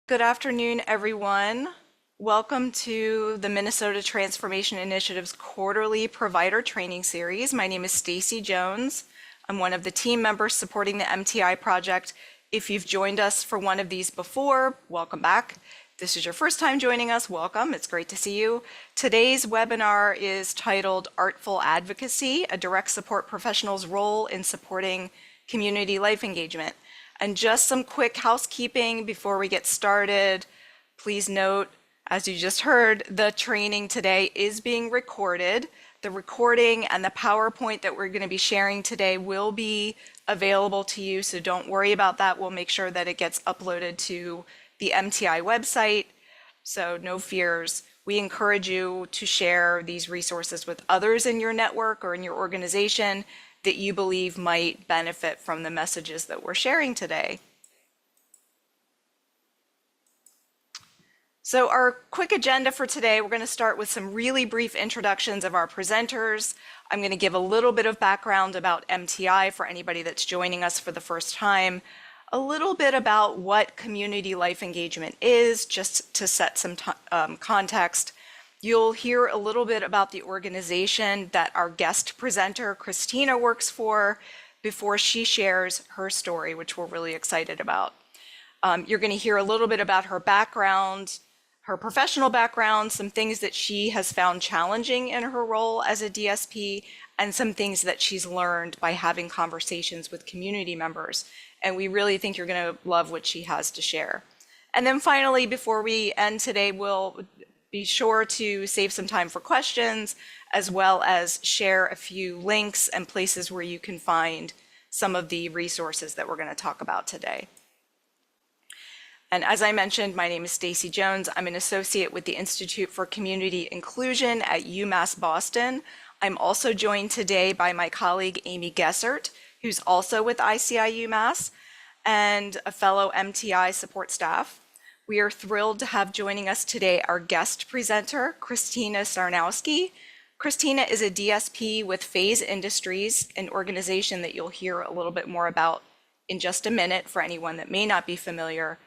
Good afternoon, everyone. Welcome to the Minnesota Transformation Initiative's quarterly provider training series. My name is Stacy Jones. I'm one of the team members supporting the MTI project. If you've joined us for one of these before, welcome back. If this is your first time joining us, welcome. It's great to see you. Today's webinar is titled Artful Advocacy, a direct support professional's role in supporting community life engagement. And just some quick housekeeping before we get started. Please note, as you just heard, the training today is being recorded. The recording and the PowerPoint that we're going to be sharing today will be available to you, so don't worry about that. We'll make sure that it gets uploaded to the MTI website, so no fears. We encourage you to share these resources with others in your network or in your organization that you believe might benefit from the messages that we're sharing today. So our quick agenda for today, we're going to start with some really brief introductions of our presenters. I'm going to give a little bit of background about MTI for anybody that's joining us for the first time, a little bit about what community life engagement is, just to set some context. You'll hear a little bit about the organization that our guest presenter, Christina, works for before she shares her story, which we're really excited about. You're going to hear a little bit about her background, her professional background, some things that she has found challenging in her role as a DSP, and some things that she's learned by having conversations with community members. And we really think you're going to love what she has to share. And then finally, before we end today, we'll be sure to save some time for questions, as well as share a few links and places where you can find some of the resources that we're going to talk about today. And as I mentioned, my name is Stacy Jones. I'm an associate with the Institute for Community Inclusion at UMass Boston. I'm also joined today by my colleague, Amy Gessert, who's also with ICI UMass and a fellow MTI support staff. We are thrilled to have joining us today our guest presenter, Christina Sarnowski. Christina is a DSP with Phase Industries, an organization that you'll hear a little bit more about in just a minute for anyone that may not be familiar.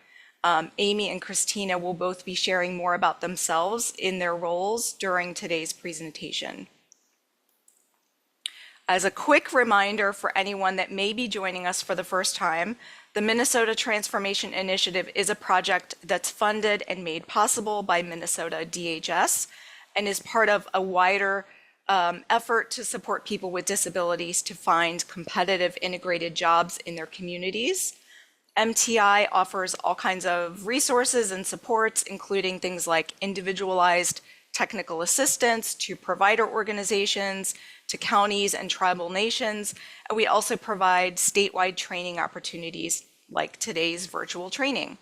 Amy and Christina will both be sharing more about themselves in their roles during today's presentation. As a quick reminder for anyone that may be joining us for the first time, the Minnesota Transformation Initiative is a project that's funded and made possible by Minnesota DHS and is part of a wider effort to support people with disabilities to find competitive integrated jobs in their communities. MTI offers all kinds of resources and supports, including things like individualized technical assistance to provider organizations, to counties and tribal nations. And we also provide statewide training opportunities like today's virtual training.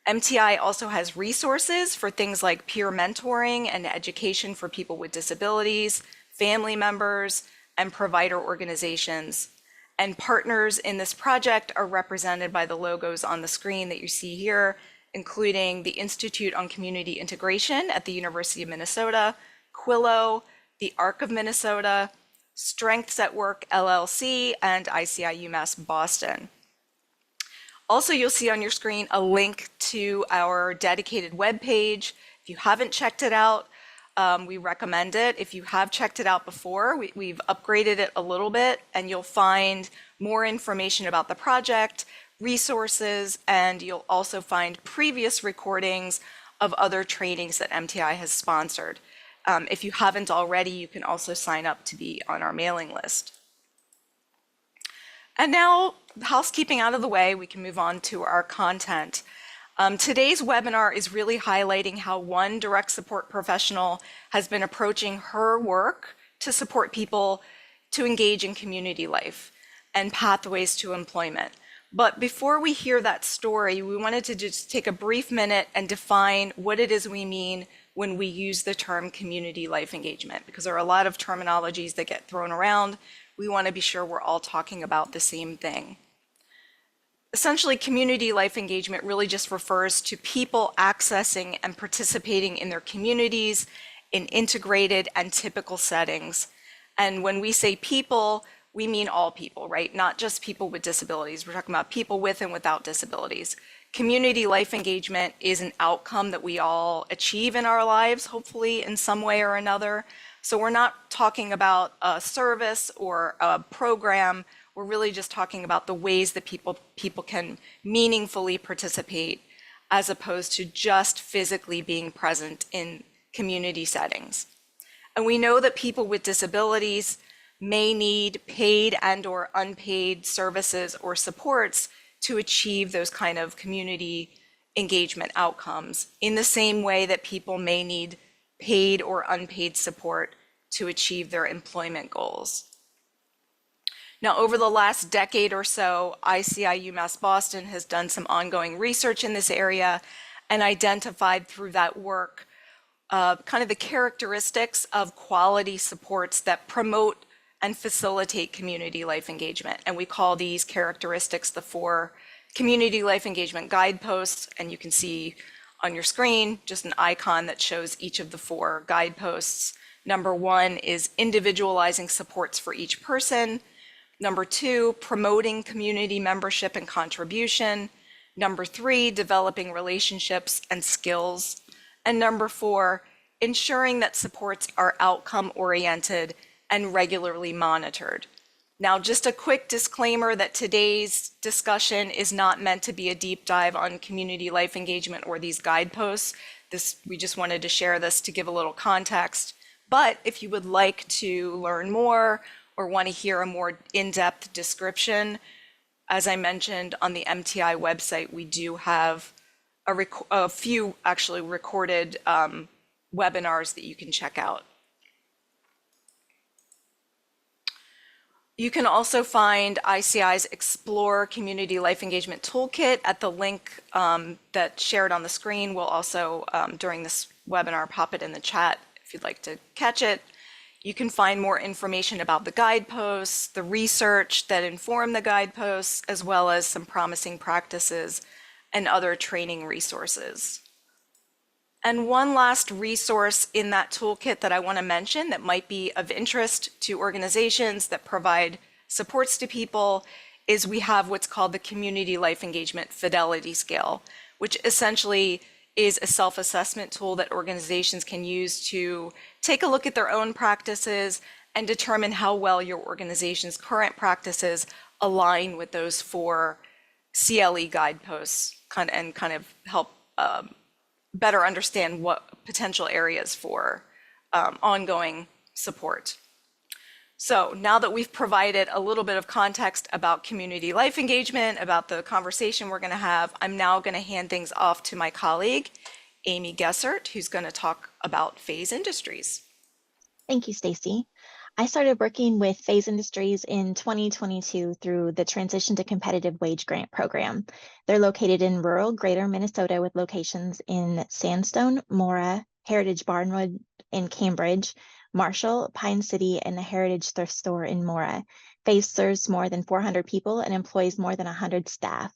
MTI also has resources for things like peer mentoring and education for people with disabilities, family members, and provider organizations. And partners in this project are represented by the logos on the screen that you see here, including the Institute on Community Integration at the University of Minnesota, Quillo, the ARC of Minnesota, Strengths at Work LLC, and ICI UMass Boston. Also, you'll see on your screen a link to our dedicated webpage. If you haven't checked it out, we recommend it. If you have checked it out before, we've upgraded it a little bit, and you'll find more information about the project, resources, and you'll also find previous recordings of other trainings that MTI has sponsored. If you haven't already, you can also sign up to be on our mailing list. And now, housekeeping out of the way, we can move on to our content. Today's webinar is really highlighting how one direct support professional has been approaching her work to support people to engage in community life and pathways to employment. But before we hear that story, we wanted to just take a brief minute and define what it is we mean when we use the term community life engagement, because there are a lot of terminologies that get thrown around. We want to be sure we're all talking about the same thing. Essentially, community life engagement really just refers to people accessing and participating in their communities in integrated and typical settings. And when we say people, we mean all people, right? Not just people with disabilities. We're talking about people with and without disabilities. Community life engagement is an outcome that we all achieve in our lives, hopefully in some way or another. So we're not talking about a service or a program. We're really just talking about the ways that people can meaningfully participate as opposed to just physically being present in community settings. And we know that people with disabilities may need paid and or unpaid services or supports to achieve those kind of community engagement outcomes in the same way that people may need paid or unpaid support to achieve their employment goals. Now, over the last decade or so, ICI UMass Boston has done some ongoing research in this area and identified through that work kind of the characteristics of quality supports that promote and facilitate community life engagement. And we call these characteristics the 4 community life engagement guideposts. And you can see on your screen just an icon that shows each of the 4 guideposts. Number 1 is individualizing supports for each person. Number 2, promoting community membership and contribution. Number 3, developing relationships and skills. And number 4, ensuring that supports are outcome oriented and regularly monitored. Now, just a quick disclaimer that today's discussion is not meant to be a deep dive on community life engagement or these guideposts. We just wanted to share this to give a little context. But if you would like to learn more or want to hear a more in-depth description, as I mentioned on the MTI website, we do have a few actually recorded webinars that you can check out. You can also find ICI's Explore Community Life Engagement Toolkit at the link that's shared on the screen. We'll also, during this webinar, pop it in the chat if you'd like to catch it. You can find more information about the guideposts, the research that inform the guideposts, as well as some promising practices and other training resources. And one last resource in that toolkit that I want to mention that might be of interest to organizations that provide supports to people is we have what's called the Community Life Engagement Fidelity Scale, which essentially is a self-assessment tool that organizations can use to take a look at their own practices and determine how well your organization's current practices align with those 4 CLE guideposts and kind of help better understand what potential areas for ongoing support. So now that we've provided a little bit of context about community life engagement, about the conversation we're going to have, I'm now going to hand things off to my colleague, Amy Gessert, who's going to talk about Phase Industries. Thank you, Stacy. I started working with Phase Industries in 2022 through the Transition to Competitive Wage Grant Program. They're located in rural Greater Minnesota with locations in Sandstone, Mora, Heritage Barnwood in Cambridge, Marshall, Pine City, and the Heritage Thrift Store in Mora. Phase serves more than 400 people and employs more than 100 staff.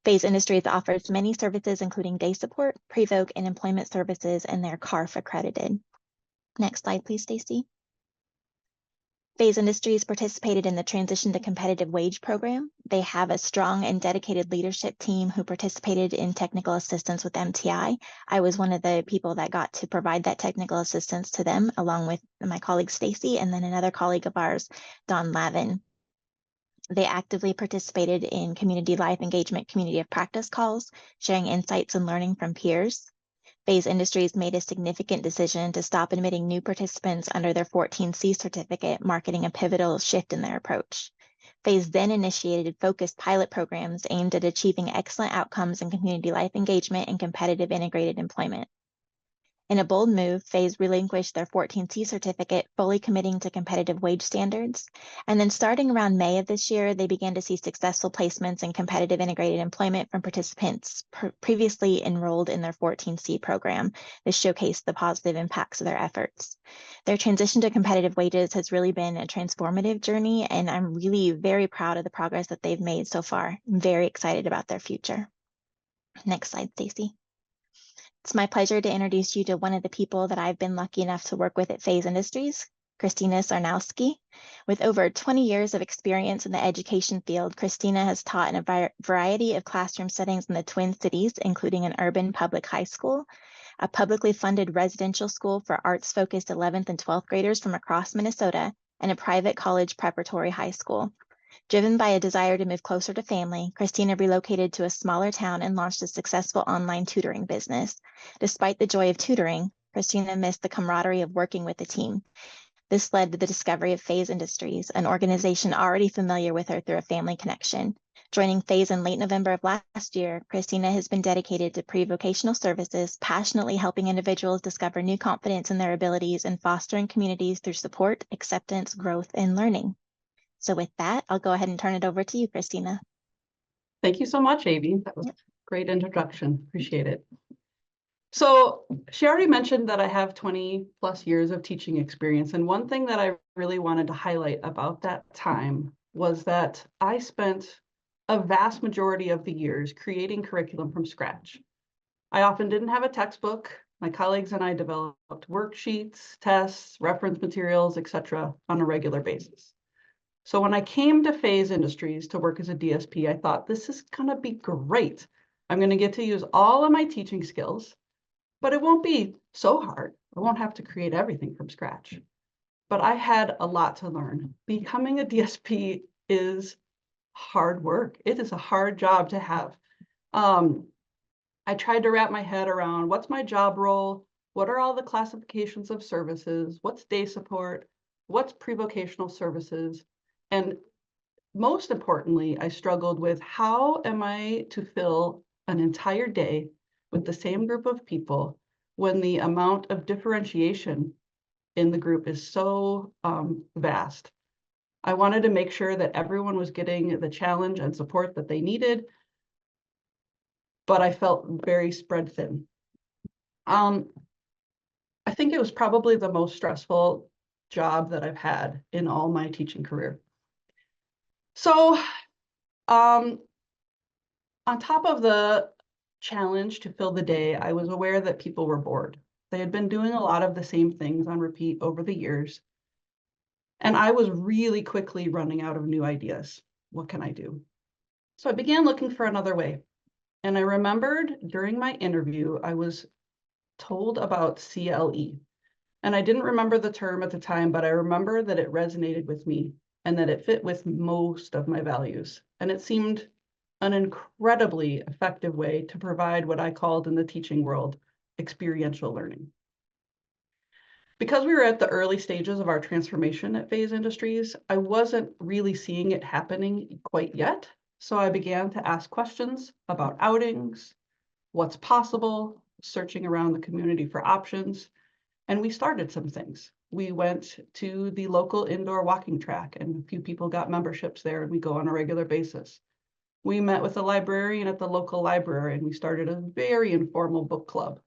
Phase Industries offers many services, including day support, pre-voc, and employment services, and they're CARF accredited. Next slide, please, Stacy. Phase Industries participated in the Transition to Competitive Wage program. They have a strong and dedicated leadership team who participated in technical assistance with MTI. I was one of the people that got to provide that technical assistance to them, along with my colleague Stacy and then another colleague of ours, Don Lavin. They actively participated in community life engagement, community of practice calls, sharing insights and learning from peers. Phase Industries made a significant decision to stop admitting new participants under their 14C certificate, marking a pivotal shift in their approach. Phase then initiated focused pilot programs aimed at achieving excellent outcomes in community life engagement and competitive integrated employment. In a bold move, Phase relinquished their 14C certificate, fully committing to competitive wage standards. And then starting around May of this year, they began to see successful placements in competitive integrated employment from participants previously enrolled in their 14C program. This showcased the positive impacts of their efforts. Their transition to competitive wages has really been a transformative journey, and I'm really very proud of the progress that they've made so far. I'm very excited about their future. Next slide, Stacy. It's my pleasure to introduce you to one of the people that I've been lucky enough to work with at Phase Industries, Christina Sarnowski. With over 20 years of experience in the education field, Christina has taught in a variety of classroom settings in the Twin Cities, including an urban public high school, a publicly funded residential school for arts-focused 11th and 12th graders from across Minnesota, and a private college preparatory high school. Driven by a desire to move closer to family, Christina relocated to a smaller town and launched a successful online tutoring business. Despite the joy of tutoring, Christina missed the camaraderie of working with the team. This led to the discovery of Phase Industries, an organization already familiar with her through a family connection. Joining Phase in late November of last year, Christina has been dedicated to pre-vocational services, passionately helping individuals discover new confidence in their abilities and fostering communities through support, acceptance, growth, and learning. So with that, I'll go ahead and turn it over to you, Christina. Thank you so much, Avi. That was a great introduction. Appreciate it. So she already mentioned that I have 20 plus years of teaching experience. And one thing that I really wanted to highlight about that time was that I spent a vast majority of the years creating curriculum from scratch. I often didn't have a textbook. My colleagues and I developed worksheets, tests, reference materials, etc. on a regular basis. So when I came to Phase Industries to work as a DSP, I thought this is going to be great. I'm going to get to use all of my teaching skills, but it won't be so hard. I won't have to create everything from scratch. But I had a lot to learn. Becoming a DSP is hard work. It is a hard job to have. I tried to wrap my head around what's my job role, what are all the classifications of services, what's day support, what's pre-vocational services, and most importantly, I struggled with how am I to fill an entire day with the same group of people when the amount of differentiation in the group is so vast. I wanted to make sure that everyone was getting the challenge and support that they needed, but I felt very spread thin. I think it was probably the most stressful job that I've had in all my teaching career. So on top of the challenge to fill the day, I was aware that people were bored. They had been doing a lot of the same things on repeat over the years. And I was really quickly running out of new ideas. What can I do? So I began looking for another way. And I remembered during my interview, I was told about CLE. And I didn't remember the term at the time, but I remember that it resonated with me and that it fit with most of my values. And it seemed an incredibly effective way to provide what I called in the teaching world experiential learning. Because we were at the early stages of our transformation at Phase Industries, I wasn't really seeing it happening quite yet. So I began to ask questions about outings, what's possible, searching around the community for options, and we started some things. We went to the local indoor walking track, and a few people got memberships there, and we go on a regular basis. We met with a librarian at the local library, and we started a very informal book club.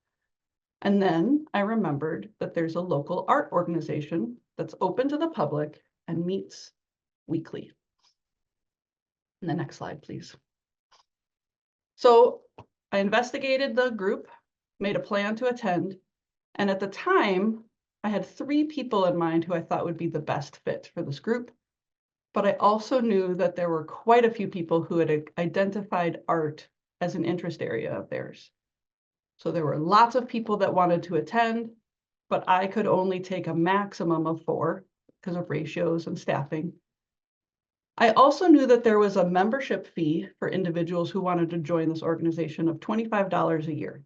And then I remembered that there's a local art organization that's open to the public and meets weekly. And the next slide, please. So I investigated the group, made a plan to attend, and at the time, I had 3 people in mind who I thought would be the best fit for this group. But I also knew that there were quite a few people who had identified art as an interest area of theirs. So there were lots of people that wanted to attend, but I could only take a maximum of 4 because of ratios and staffing. I also knew that there was a membership fee for individuals who wanted to join this organization of $25 a year,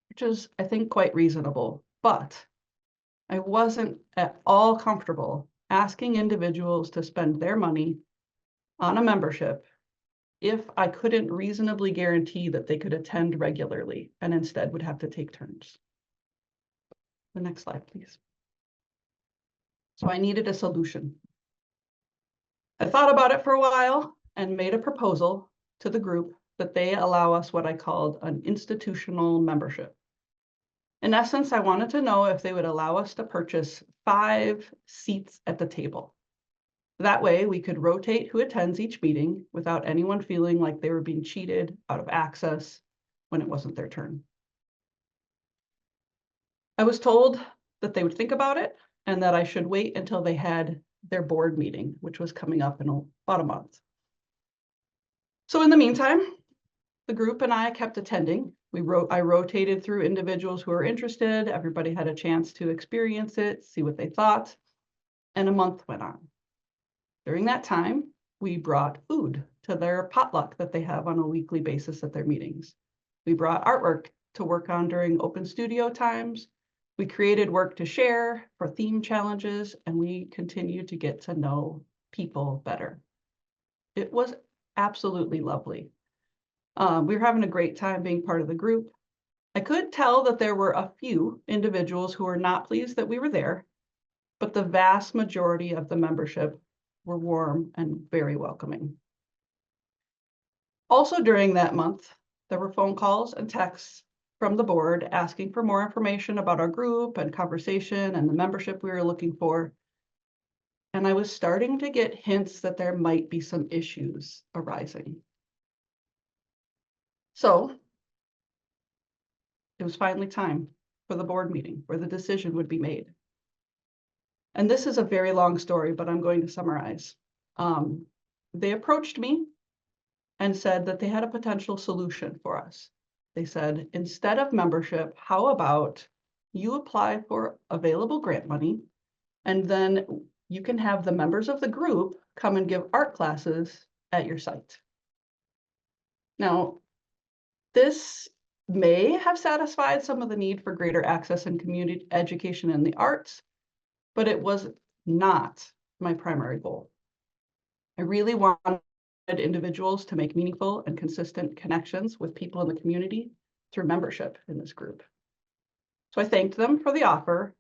which is, I think, quite reasonable. But I wasn't at all comfortable asking individuals to spend their money on a membership if I couldn't reasonably guarantee that they could attend regularly and instead would have to take turns. The next slide, please. So I needed a solution. I thought about it for a while and made a proposal to the group that they allow us what I called an institutional membership. In essence, I wanted to know if they would allow us to purchase 5 seats at the table. That way we could rotate who attends each meeting without anyone feeling like they were being cheated out of access when it wasn't their turn. I was told that they would think about it and that I should wait until they had their board meeting, which was coming up in about a month. So in the meantime, the group and I kept attending. I rotated through individuals who were interested. Everybody had a chance to experience it, see what they thought, and a month went on. During that time, we brought food to their potluck that they have on a weekly basis at their meetings. We brought artwork to work on during open studio times. We created work to share for theme challenges, and we continued to get to know people better. It was absolutely lovely. We were having a great time being part of the group. I could tell that there were a few individuals who were not pleased that we were there, but the vast majority of the membership were warm and very welcoming. Also during that month, there were phone calls and texts from the board asking for more information about our group and conversation and the membership we were looking for. And I was starting to get hints that there might be some issues arising. So it was finally time for the board meeting where the decision would be made. And this is a very long story, but I'm going to summarize. They approached me and said that they had a potential solution for us. They said, instead of membership, how about you apply for available grant money, and then you can have the members of the group come and give art classes at your site. Now, this may have satisfied some of the need for greater access and community education in the arts, but it was not my primary goal. I really wanted individuals to make meaningful and consistent connections with people in the community through membership in this group. So I thanked them for the offer,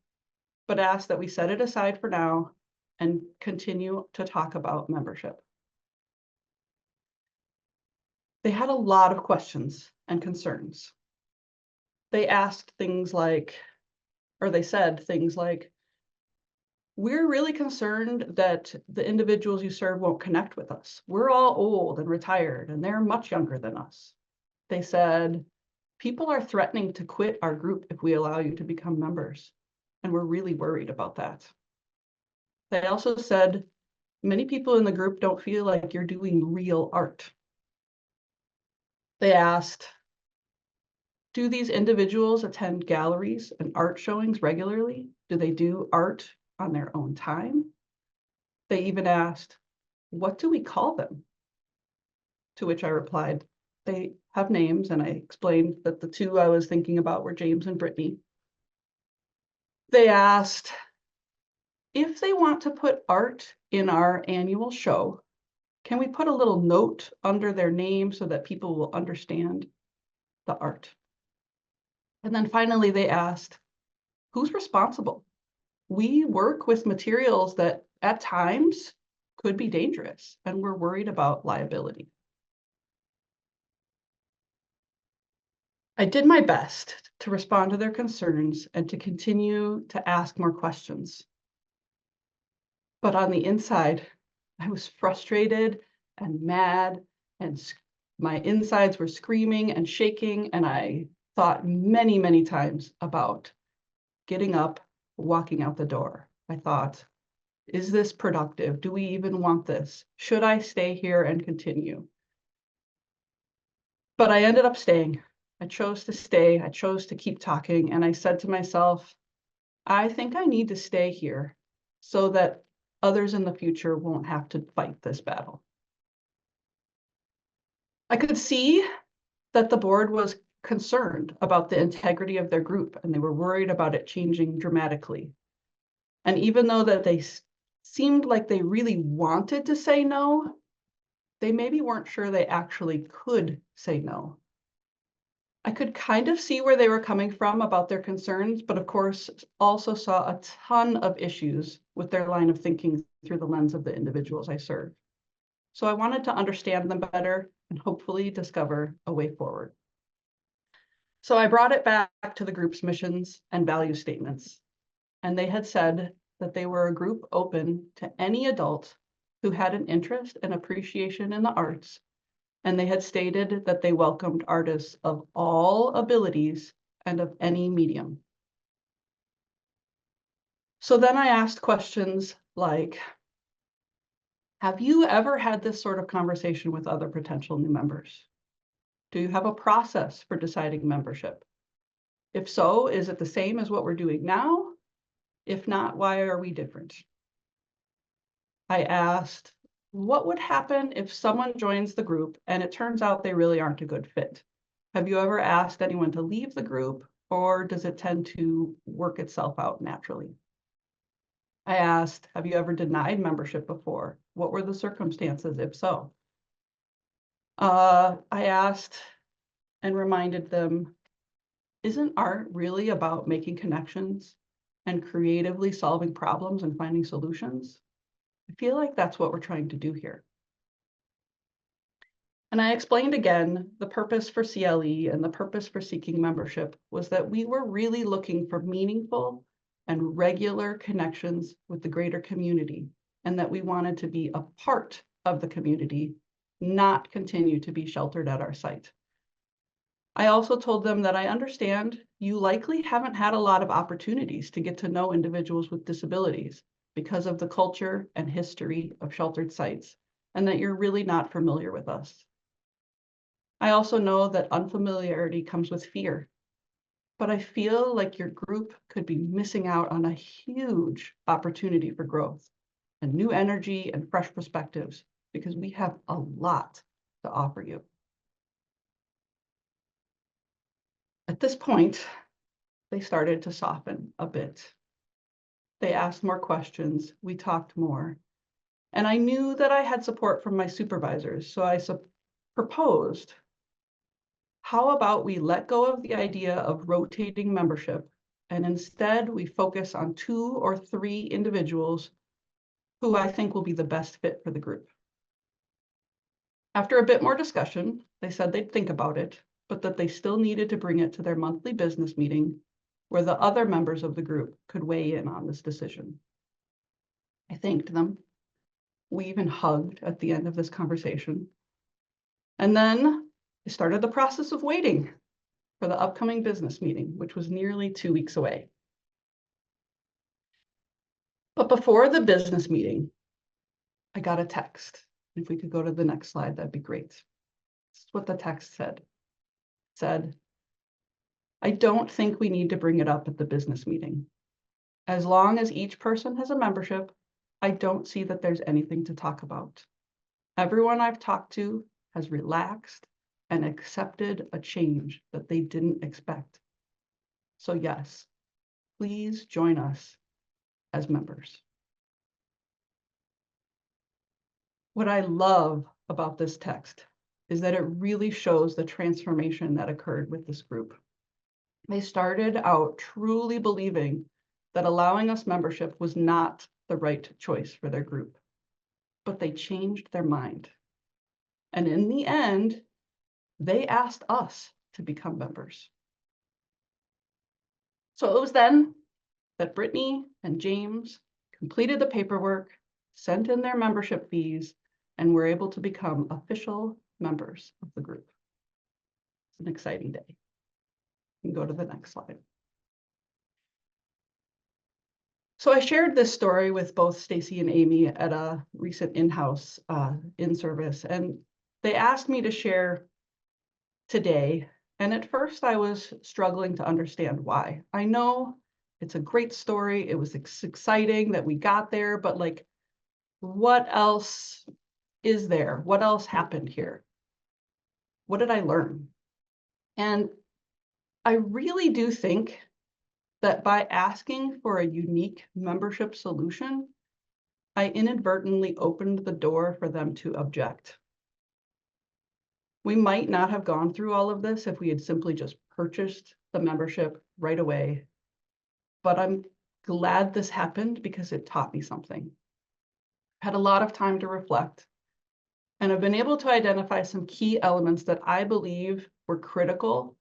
but asked that we set it aside for now and continue to talk about membership. They had a lot of questions and concerns. They asked things like, or they said things like, we're really concerned that the individuals you serve won't connect with us. We're all old and retired, and they're much younger than us. They said, people are threatening to quit our group if we allow you to become members, and we're really worried about that. They also said, many people in the group don't feel like you're doing real art. They asked, do these individuals attend galleries and art showings regularly? Do they do art on their own time? They even asked, what do we call them? To which I replied, they have names, and I explained that the two I was thinking about were James and Brittany. They asked if they want to put art in our annual show, can we put a little note under their name so that people will understand the art? And then finally they asked, who's responsible? We work with materials that at times could be dangerous, and we're worried about liability. I did my best to respond to their concerns and to continue to ask more questions. But on the inside, I was frustrated and mad, and my insides were screaming and shaking, and I thought many, many times about getting up, walking out the door. I thought, is this productive? Do we even want this? Should I stay here and continue? But I ended up staying. I chose to stay. I chose to keep talking. And I said to myself, I think I need to stay here so that others in the future won't have to fight this battle. I could see that the board was concerned about the integrity of their group, and they were worried about it changing dramatically. And even though that they seemed like they really wanted to say no, they maybe weren't sure they actually could say no. I could kind of see where they were coming from about their concerns, but of course also saw a ton of issues with their line of thinking through the lens of the individuals I serve. So I wanted to understand them better and hopefully discover a way forward. So I brought it back to the group's missions and value statements, and they had said that they were a group open to any adult who had an interest and appreciation in the arts, and they had stated that they welcomed artists of all abilities and of any medium. So then I asked questions like, have you ever had this sort of conversation with other potential new members? Do you have a process for deciding membership? If so, is it the same as what we're doing now? If not, why are we different? I asked, what would happen if someone joins the group and it turns out they really aren't a good fit? Have you ever asked anyone to leave the group, or does it tend to work itself out naturally? I asked, have you ever denied membership before? What were the circumstances, if so? I asked and reminded them, isn't art really about making connections and creatively solving problems and finding solutions? I feel like that's what we're trying to do here. And I explained again, the purpose for CLE and the purpose for seeking membership was that we were really looking for meaningful and regular connections with the greater community, and that we wanted to be a part of the community, not continue to be sheltered at our site. I also told them that I understand you likely haven't had a lot of opportunities to get to know individuals with disabilities because of the culture and history of sheltered sites, and that you're really not familiar with us. I also know that unfamiliarity comes with fear, but I feel like your group could be missing out on a huge opportunity for growth and new energy and fresh perspectives, because we have a lot to offer you. At this point, they started to soften a bit. They asked more questions, we talked more, and I knew that I had support from my supervisors, so I proposed, how about we let go of the idea of rotating membership, and instead we focus on 2 or 3 individuals who I think will be the best fit for the group. After a bit more discussion, they said they'd think about it, but that they still needed to bring it to their monthly business meeting where the other members of the group could weigh in on this decision. I thanked them. We even hugged at the end of this conversation. And then I started the process of waiting for the upcoming business meeting, which was nearly 2 weeks away. But before the business meeting, I got a text. If we could go to the next slide, that'd be great. This is what the text said. It said, I don't think we need to bring it up at the business meeting. As long as each person has a membership, I don't see that there's anything to talk about. Everyone I've talked to has relaxed and accepted a change that they didn't expect. So yes, please join us as members. What I love about this text is that it really shows the transformation that occurred with this group. They started out truly believing that allowing us membership was not the right choice for their group, but they changed their mind. And in the end, they asked us to become members. So it was then that Brittany and James completed the paperwork, sent in their membership fees, and were able to become official members of the group. It's an exciting day. You can go to the next slide. So I shared this story with both Stacy and Amy at a recent in-house in-service, and they asked me to share today. And at first I was struggling to understand why. I know it's a great story. It was exciting that we got there, but like, what else is there? What else happened here? What did I learn? And I really do think that by asking for a unique membership solution, I inadvertently opened the door for them to object. We might not have gone through all of this if we had simply just purchased the membership right away, but I'm glad this happened because it taught me something. Had a lot of time to reflect, and I've been able to identify some key elements that I believe were critical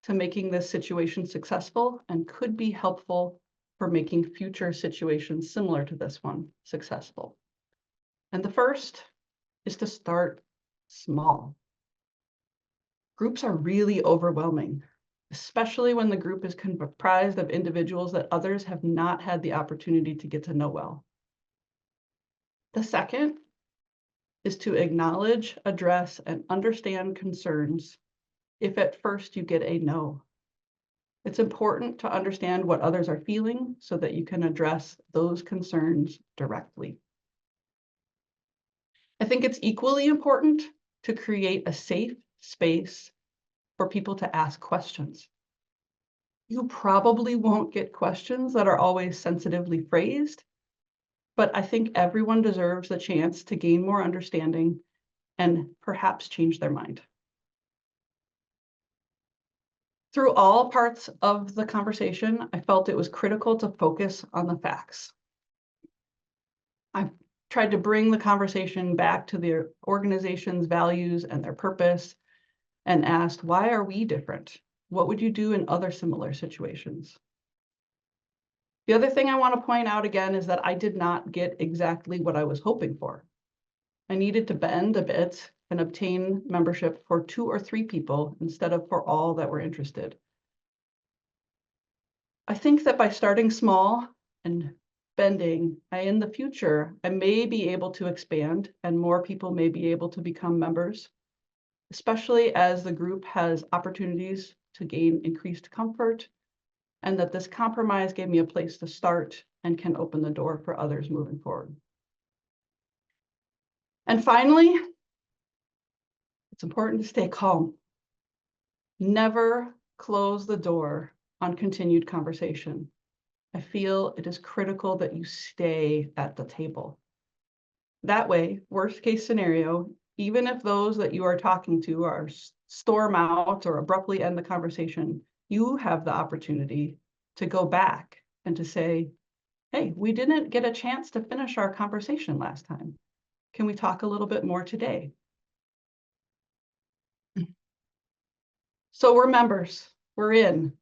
to making this situation successful and could be helpful for making future situations similar to this one successful. And the first is to start small. Groups are really overwhelming. especially when the group is comprised of individuals that others have not had the opportunity to get to know well. The second is to acknowledge, address, and understand concerns if at first you get a no. It's important to understand what others are feeling so that you can address those concerns directly. I think it's equally important to create a safe space for people to ask questions. You probably won't get questions that are always sensitively phrased, but I think everyone deserves the chance to gain more understanding and perhaps change their mind. Through all parts of the conversation, I felt it was critical to focus on the facts. I tried to bring the conversation back to the organization's values and their purpose and asked, why are we different? What would you do in other similar situations? The other thing I want to point out again is that I did not get exactly what I was hoping for. I needed to bend a bit and obtain membership for 2 or 3 people instead of for all that were interested. I think that by starting small and bending, in the future, I may be able to expand and more people may be able to become members, especially as the group has opportunities to gain increased comfort, and that this compromise gave me a place to start and can open the door for others moving forward. And finally, it's important to stay calm. Never close the door on continued conversation. I feel it is critical that you stay at the table. That way, worst case scenario, even if those that you are talking to are storm out or abruptly end the conversation, you have the opportunity to go back and to say, hey, we didn't get a chance to finish our conversation last time. Can we talk a little bit more today? So we're members, we're in.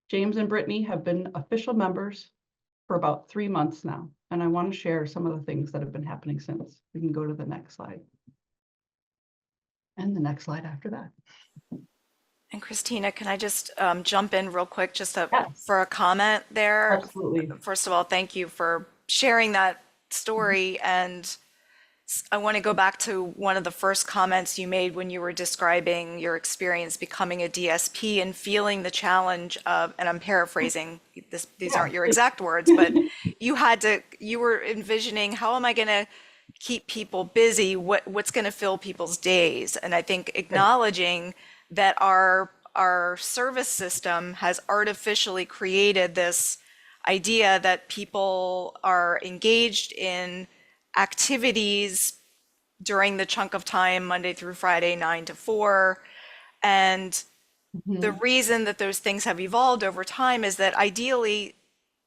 James and Brittany have been official members for about 3 months now, and I want to share some of the things that have been happening since. We can go to the next slide. And the next slide after that. And Christina, can I just jump in real quick just Yes. for a comment there? Absolutely. First of all, thank you for sharing that story. And I want to go back to one of the first comments you made when you were describing your experience becoming a DSP and feeling the challenge of, and I'm paraphrasing, these aren't your exact words, but you were envisioning, how am I going to keep people busy? What's going to fill people's days? And I think acknowledging that our service system has artificially created this idea that people are engaged in activities during the chunk of time, Monday through Friday, 9 to 4. And the reason that those things have evolved over time is that ideally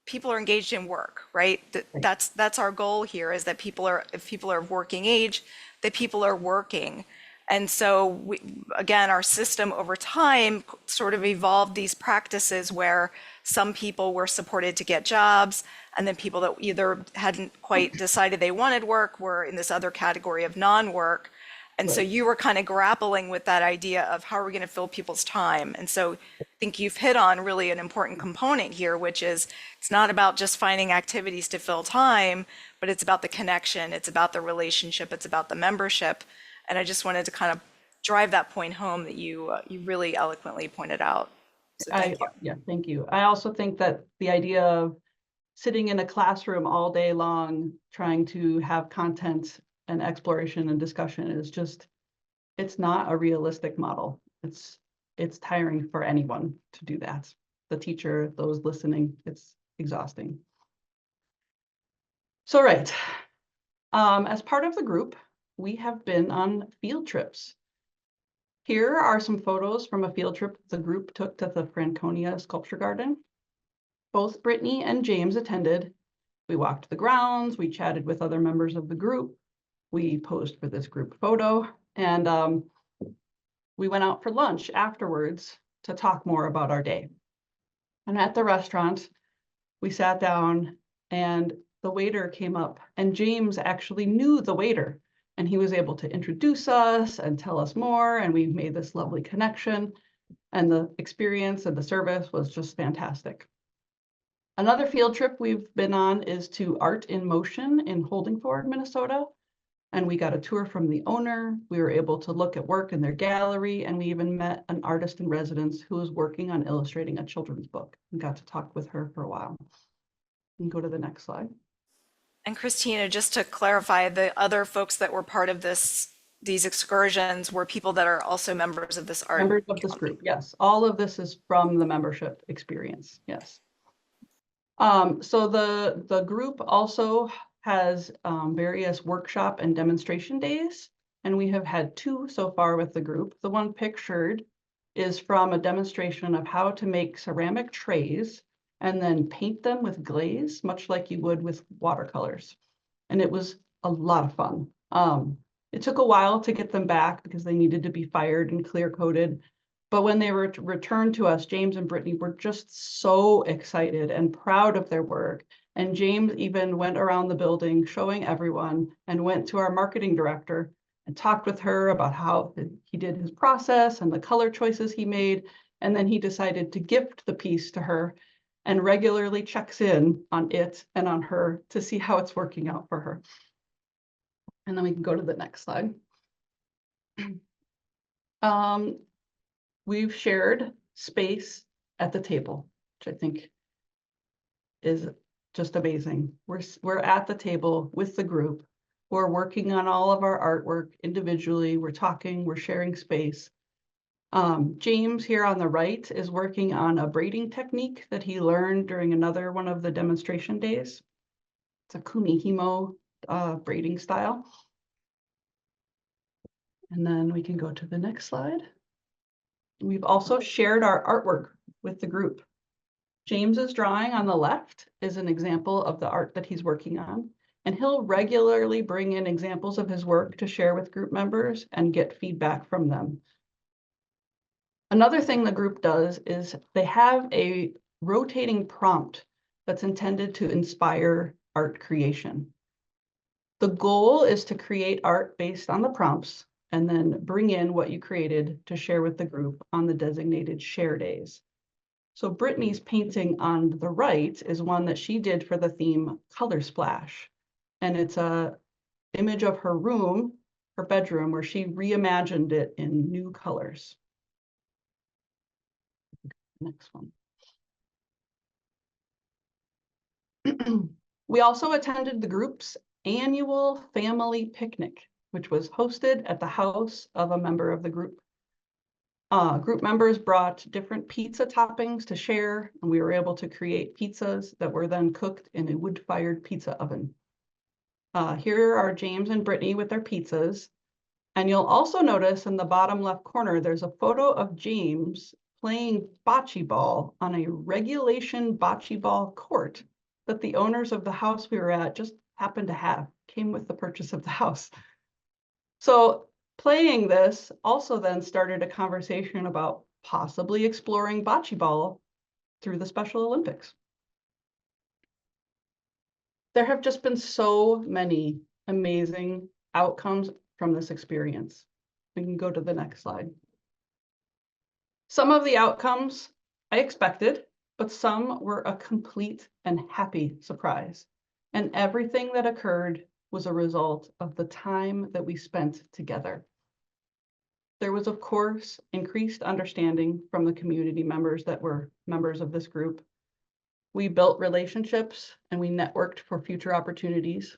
people are engaged in work, right? That's our goal here, is that if people are of working age, that people are working. And so again, our system over time sort of evolved these practices where some people were supported to get jobs, and then people that either hadn't quite decided they wanted work were in this other category of non-work. And so you were kind of grappling with that idea of how are we going to fill people's time? And so I think you've hit on really an important component here, which is it's not about just finding activities to fill time, but it's about the connection, it's about the relationship, it's about the membership. And I just wanted to kind of drive that point home that you really eloquently pointed out. So thank you. Yeah, thank you. I also think that the idea of sitting in a classroom all day long, trying to have content and exploration and discussion is just, it's not a realistic model. It's tiring for anyone to do that. The teacher, those listening, it's exhausting. So, right. As part of the group, we have been on field trips. Here are some photos from a field trip the group took to the Franconia Sculpture Garden. Both Brittany and James attended. We walked the grounds, we chatted with other members of the group, we posed for this group photo, and we went out for lunch afterwards to talk more about our day. And at the restaurant, we sat down and the waiter came up, and James actually knew the waiter. And he was able to introduce us and tell us more, and we made this lovely connection. And the experience and the service was just fantastic. Another field trip we've been on is to Art in Motion in Holdingford, Minnesota. And we got a tour from the owner. We were able to look at work in their gallery, and we even met an artist in residence who was working on illustrating a children's book and got to talk with her for a while. You can go to the next slide. And Christina, just to clarify, the other folks that were part of these excursions were people that are also members of this art. Members of this group, yes. All of this is from the membership experience, yes. So the group also has various workshop and demonstration days, and we have had 2 so far with the group. The one pictured is from a demonstration of how to make ceramic trays and then paint them with glaze, much like you would with watercolors. And it was a lot of fun. It took a while to get them back because they needed to be fired and clear coated. But when they were returned to us, James and Brittany were just so excited and proud of their work. And James even went around the building showing everyone and went to our marketing director and talked with her about how he did his process and the color choices he made. And then he decided to gift the piece to her and regularly checks in on it and on her to see how it's working out for her. And then we can go to the next slide. We've shared space at the table, which I think is just amazing. We're at the table with the group. We're working on all of our artwork individually. We're talking, we're sharing space. James here on the right is working on a braiding technique that he learned during another one of the demonstration days. It's a kumihimo braiding style. And then we can go to the next slide. We've also shared our artwork with the group. James's drawing on the left is an example of the art that he's working on, and he'll regularly bring in examples of his work to share with group members and get feedback from them. Another thing the group does is they have a rotating prompt that's intended to inspire art creation. The goal is to create art based on the prompts and then bring in what you created to share with the group on the designated share days. So Brittany's painting on the right is one that she did for the theme Color Splash. And it's a image of her room, her bedroom, where she reimagined it in new colors. Next one. We also attended the group's annual family picnic, which was hosted at the house of a member of the group. Group members brought different pizza toppings to share, and we were able to create pizzas that were then cooked in a wood-fired pizza oven. Here are James and Brittany with their pizzas. And you'll also notice in the bottom left corner, there's a photo of James playing bocce ball on a regulation bocce ball court that the owners of the house we were at just happened to have, came with the purchase of the house. So playing this also then started a conversation about possibly exploring bocce ball through the Special Olympics. There have just been so many amazing outcomes from this experience. We can go to the next slide. Some of the outcomes I expected, but some were a complete and happy surprise. And everything that occurred was a result of the time that we spent together. There was, of course, increased understanding from the community members that were members of this group. We built relationships and we networked for future opportunities.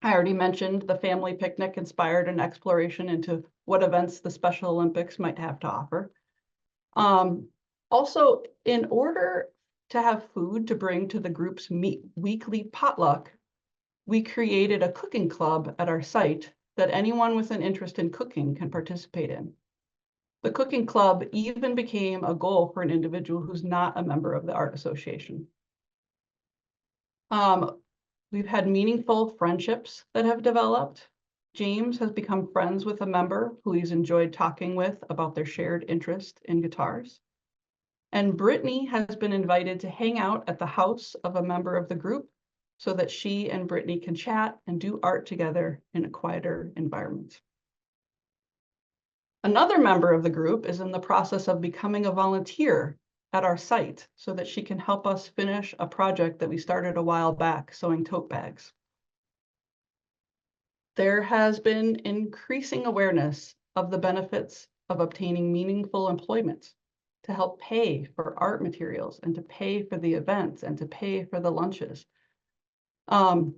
I already mentioned the family picnic inspired an exploration into what events the Special Olympics might have to offer. Also, in order to have food to bring to the group's weekly potluck, we created a cooking club at our site that anyone with an interest in cooking can participate in. The cooking club even became a goal for an individual who's not a member of the Art Association. We've had meaningful friendships that have developed. James has become friends with a member who he's enjoyed talking with about their shared interest in guitars. And Brittany has been invited to hang out at the house of a member of the group so that she and Brittany can chat and do art together in a quieter environment. Another member of the group is in the process of becoming a volunteer at our site so that she can help us finish a project that we started a while back, sewing tote bags. There has been increasing awareness of the benefits of obtaining meaningful employment to help pay for art materials and to pay for the events and to pay for the lunches. And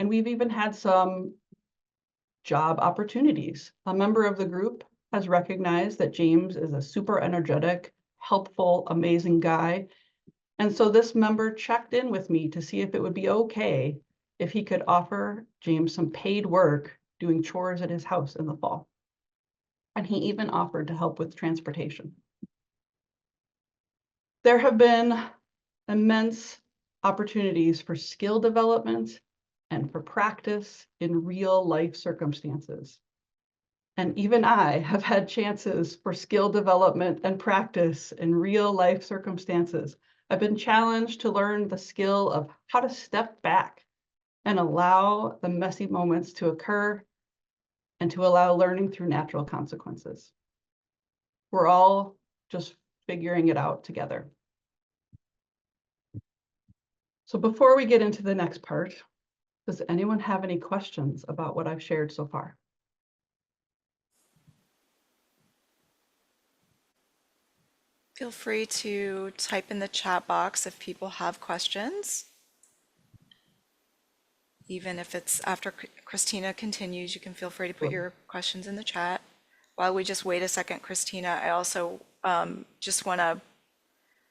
we've even had some job opportunities. A member of the group has recognized that James is a super energetic, helpful, amazing guy. And so this member checked in with me to see if it would be okay if he could offer James some paid work doing chores at his house in the fall. And he even offered to help with transportation. There have been immense opportunities for skill development and for practice in real life circumstances. And even I have had chances for skill development and practice in real life circumstances. I've been challenged to learn the skill of how to step back and allow the messy moments to occur and to allow learning through natural consequences. We're all just figuring it out together. So before we get into the next part, does anyone have any questions about what I've shared so far? Feel free to type in the chat box if people have questions. Even if it's after Christina continues, you can feel free to put your questions in the chat. While we just wait a second, Christina, I also just want to,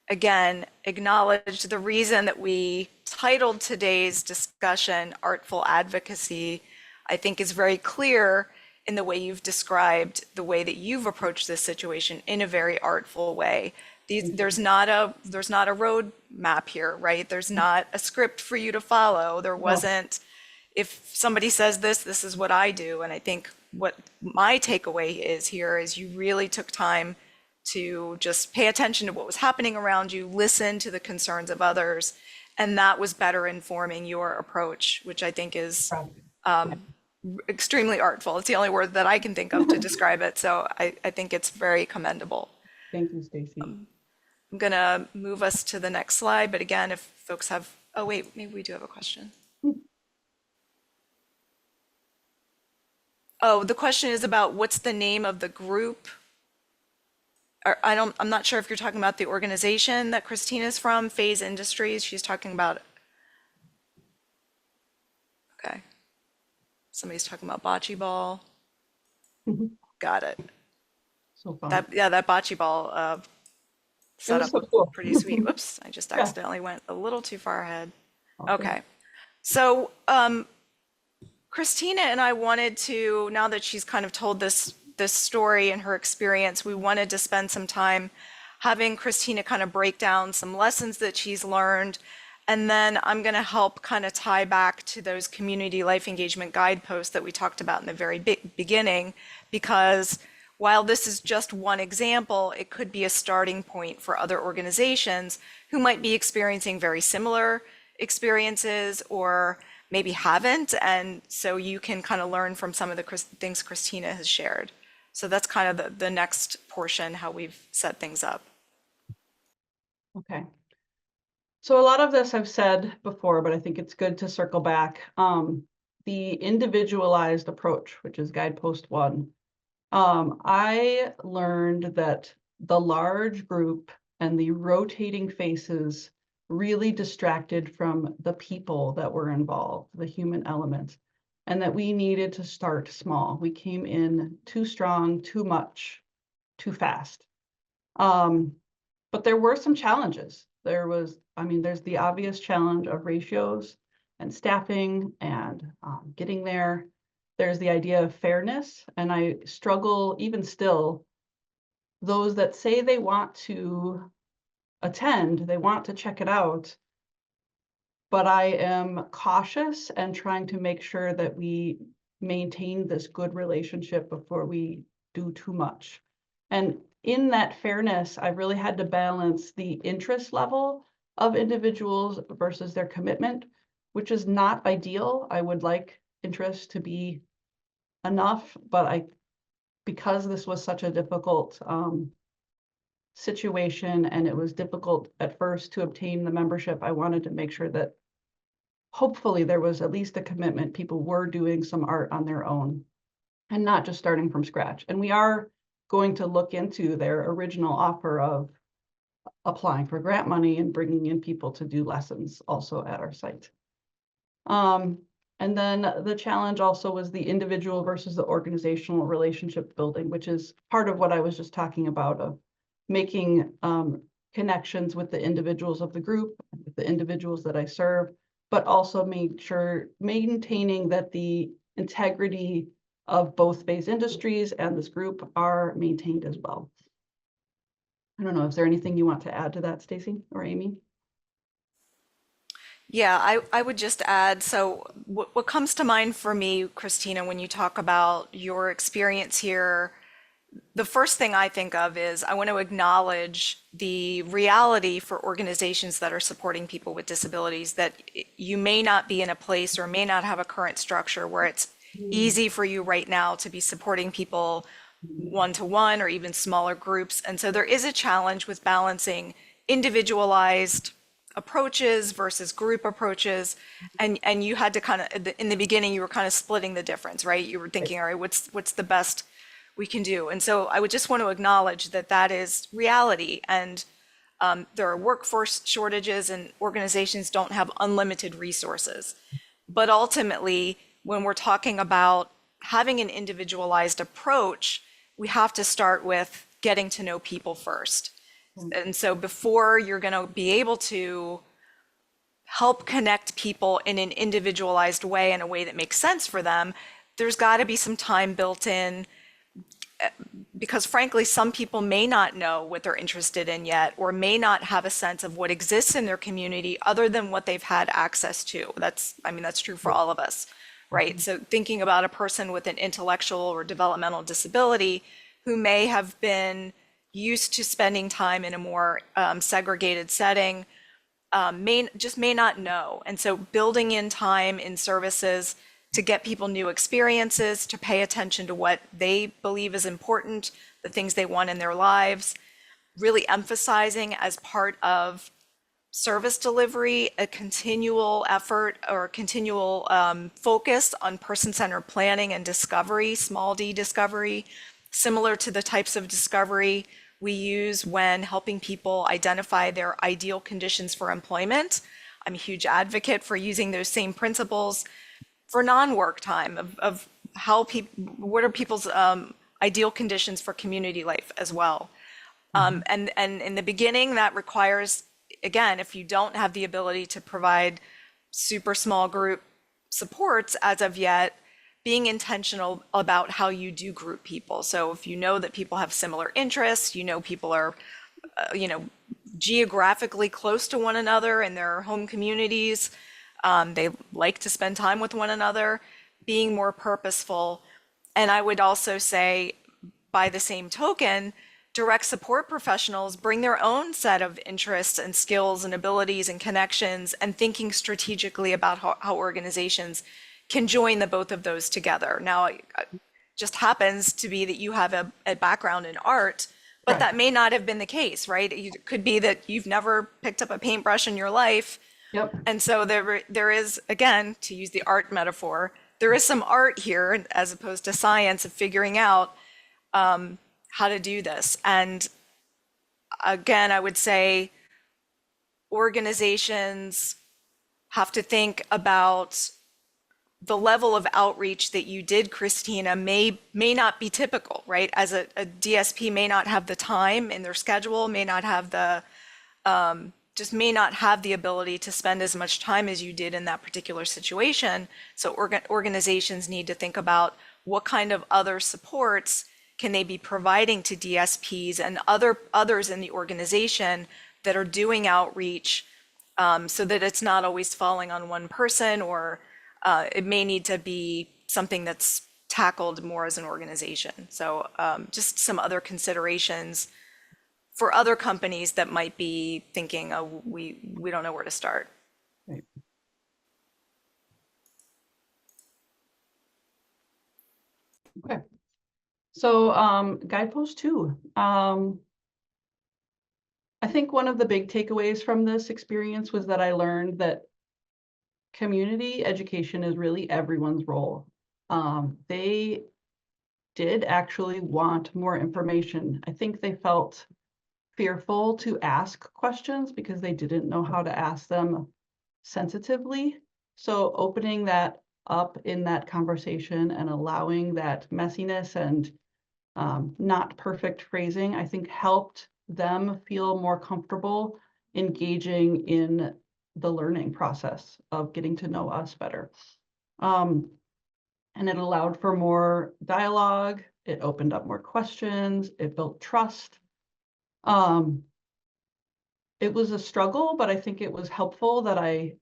again, acknowledge the reason that we titled today's discussion Artful Advocacy, I think is very clear in the way you've described the way that you've approached this situation in a very artful way. There's not a road map here, right? There's not a script for you to follow. There wasn't, if somebody says this is what I do. And I think what my takeaway is here is you really took time to just pay attention to what was happening around you, listen to the concerns of others, and that was better informing your approach, which I think is extremely artful. It's the only word that I can think of to describe it. So I think it's very commendable. Thank you, Stacy. I'm gonna move us to the next slide, but again, if folks have, oh wait, maybe we do have a question. Oh, the question is about what's the name of the group? Or I'm not sure if you're talking about the organization that Christina's from, Phase Industries. She's talking about, okay. Somebody's talking about bocce ball. Got it. So fun. That bocce ball setup so was cool. pretty sweet. Whoops, I just accidentally went a little too far ahead. Okay. Okay. So Christina and I wanted to, now that she's kind of told this story and her experience, we wanted to spend some time having Christina kind of break down some lessons that she's learned. And then I'm going to help kind of tie back to those community life engagement guideposts that we talked about in the very beginning, because while this is just one example, it could be a starting point for other organizations who might be experiencing very similar experiences or maybe haven't. And so you can kind of learn from some of the things Christina has shared. So that's kind of the next portion, how we've set things up. Okay. So a lot of this I've said before, but I think it's good to circle back. The individualized approach, which is guidepost 1. I learned that the large group and the rotating faces really distracted from the people that were involved, the human element, and that we needed to start small. We came in too strong, too much, too fast. But there were some challenges. There's the obvious challenge of ratios and staffing and getting there. There's the idea of fairness, and I struggle even still. Those that say they want to attend, they want to check it out, but I am cautious and trying to make sure that we maintain this good relationship before we do too much. And in that fairness, I've really had to balance the interest level of individuals versus their commitment, which is not ideal. I would like interest to be enough, but because this was such a difficult situation, and it was difficult at first to obtain the membership, I wanted to make sure that hopefully there was at least a commitment. People were doing some art on their own and not just starting from scratch. And we are going to look into their original offer of applying for grant money and bringing in people to do lessons also at our site. And then the challenge also was the individual versus the organizational relationship building, which is part of what I was just talking about, of making connections with the individuals of the group, with the individuals that I serve, but also maintaining that the integrity of both Phase Industries and this group are maintained as well. I don't know, is there anything you want to add to that, Stacy or Amy? Yeah, I would just add, so what comes to mind for me, Christina, when you talk about your experience here, the first thing I think of is I want to acknowledge the reality for organizations that are supporting people with disabilities, that you may not be in a place or may not have a current structure where it's easy for you right now to be supporting people one-to-one or even smaller groups. And so there is a challenge with balancing individualized approaches versus group approaches. And you had to kind of, in the beginning, you were kind of splitting the difference, right? You were thinking, all right, what's the best we can do? And so I would just want to acknowledge that that is reality. And there are workforce shortages and organizations don't have unlimited resources. But ultimately, when we're talking about having an individualized approach, we have to start with getting to know people first. And so before you're going to be able to help connect people in an individualized way, in a way that makes sense for them, there's got to be some time built in, because frankly, some people may not know what they're interested in yet, or may not have a sense of what exists in their community other than what they've had access to. That's true for all of us, right? So thinking about a person with an intellectual or developmental disability who may have been used to spending time in a more segregated setting, may not know. And so building in time in services to get people new experiences, to pay attention to what they believe is important, the things they want in their lives, really emphasizing as part of service delivery, a continual effort or continual focus on person-centered planning and discovery, small d discovery, similar to the types of discovery we use when helping people identify their ideal conditions for employment. I'm a huge advocate for using those same principles for non-work time of how people, what are people's ideal conditions for community life as well. And in the beginning, that requires, again, if you don't have the ability to provide super small group supports as of yet, being intentional about how you do group people. So if you know that people have similar interests, you know people are, geographically close to one another in their home communities, they like to spend time with one another, being more purposeful. And I would also say, by the same token, direct support professionals bring their own set of interests and skills and abilities and connections, and thinking strategically about how organizations can join the both of those together. Now, it just happens to be that you have a background in art, but that may not have been the case, right? It could be that you've never picked up a paintbrush in your life. Yep. And so there is, again, to use the art metaphor, there is some art here as opposed to science of figuring out how to do this. And again, I would say organizations have to think about the level of outreach that you did, Christina, may not be typical, right? As a DSP may not have the time in their schedule, may not have the, just may not have the ability to spend as much time as you did in that particular situation. So organizations need to think about what kind of other supports can they be providing to DSPs and others in the organization that are doing outreach, so that it's not always falling on one person, or it may need to be something that's tackled more as an organization. So just some other considerations for other companies that might be thinking, oh, we don't know where to start. Right. Okay. So guidepost 2. I think one of the big takeaways from this experience was that I learned that community education is really everyone's role. They did actually want more information. I think they felt fearful to ask questions because they didn't know how to ask them sensitively. So opening that up in that conversation and allowing that messiness and not perfect phrasing, I think helped them feel more comfortable engaging in the learning process of getting to know us better. And it allowed for more dialogue. It opened up more questions. It built trust. It was a struggle, but I think it was helpful that I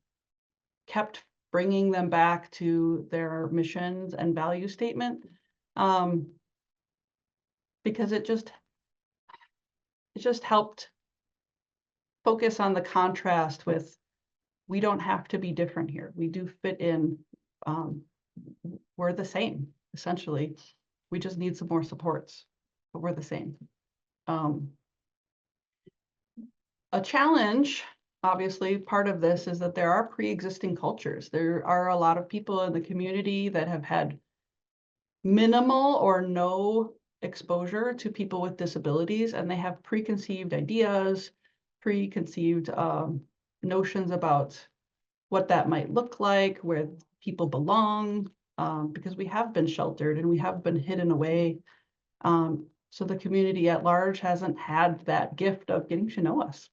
kept bringing them back to their missions and value statement, because it just helped focus on the contrast with, we don't have to be different here. We do fit in. We're the same, essentially. We just need some more supports, but we're the same. A challenge, obviously, part of this is that there are pre-existing cultures. There are a lot of people in the community that have had minimal or no exposure to people with disabilities, and they have preconceived ideas, preconceived notions about what that might look like, where people belong, because we have been sheltered and we have been hidden away. So the community at large hasn't had that gift of getting to know us.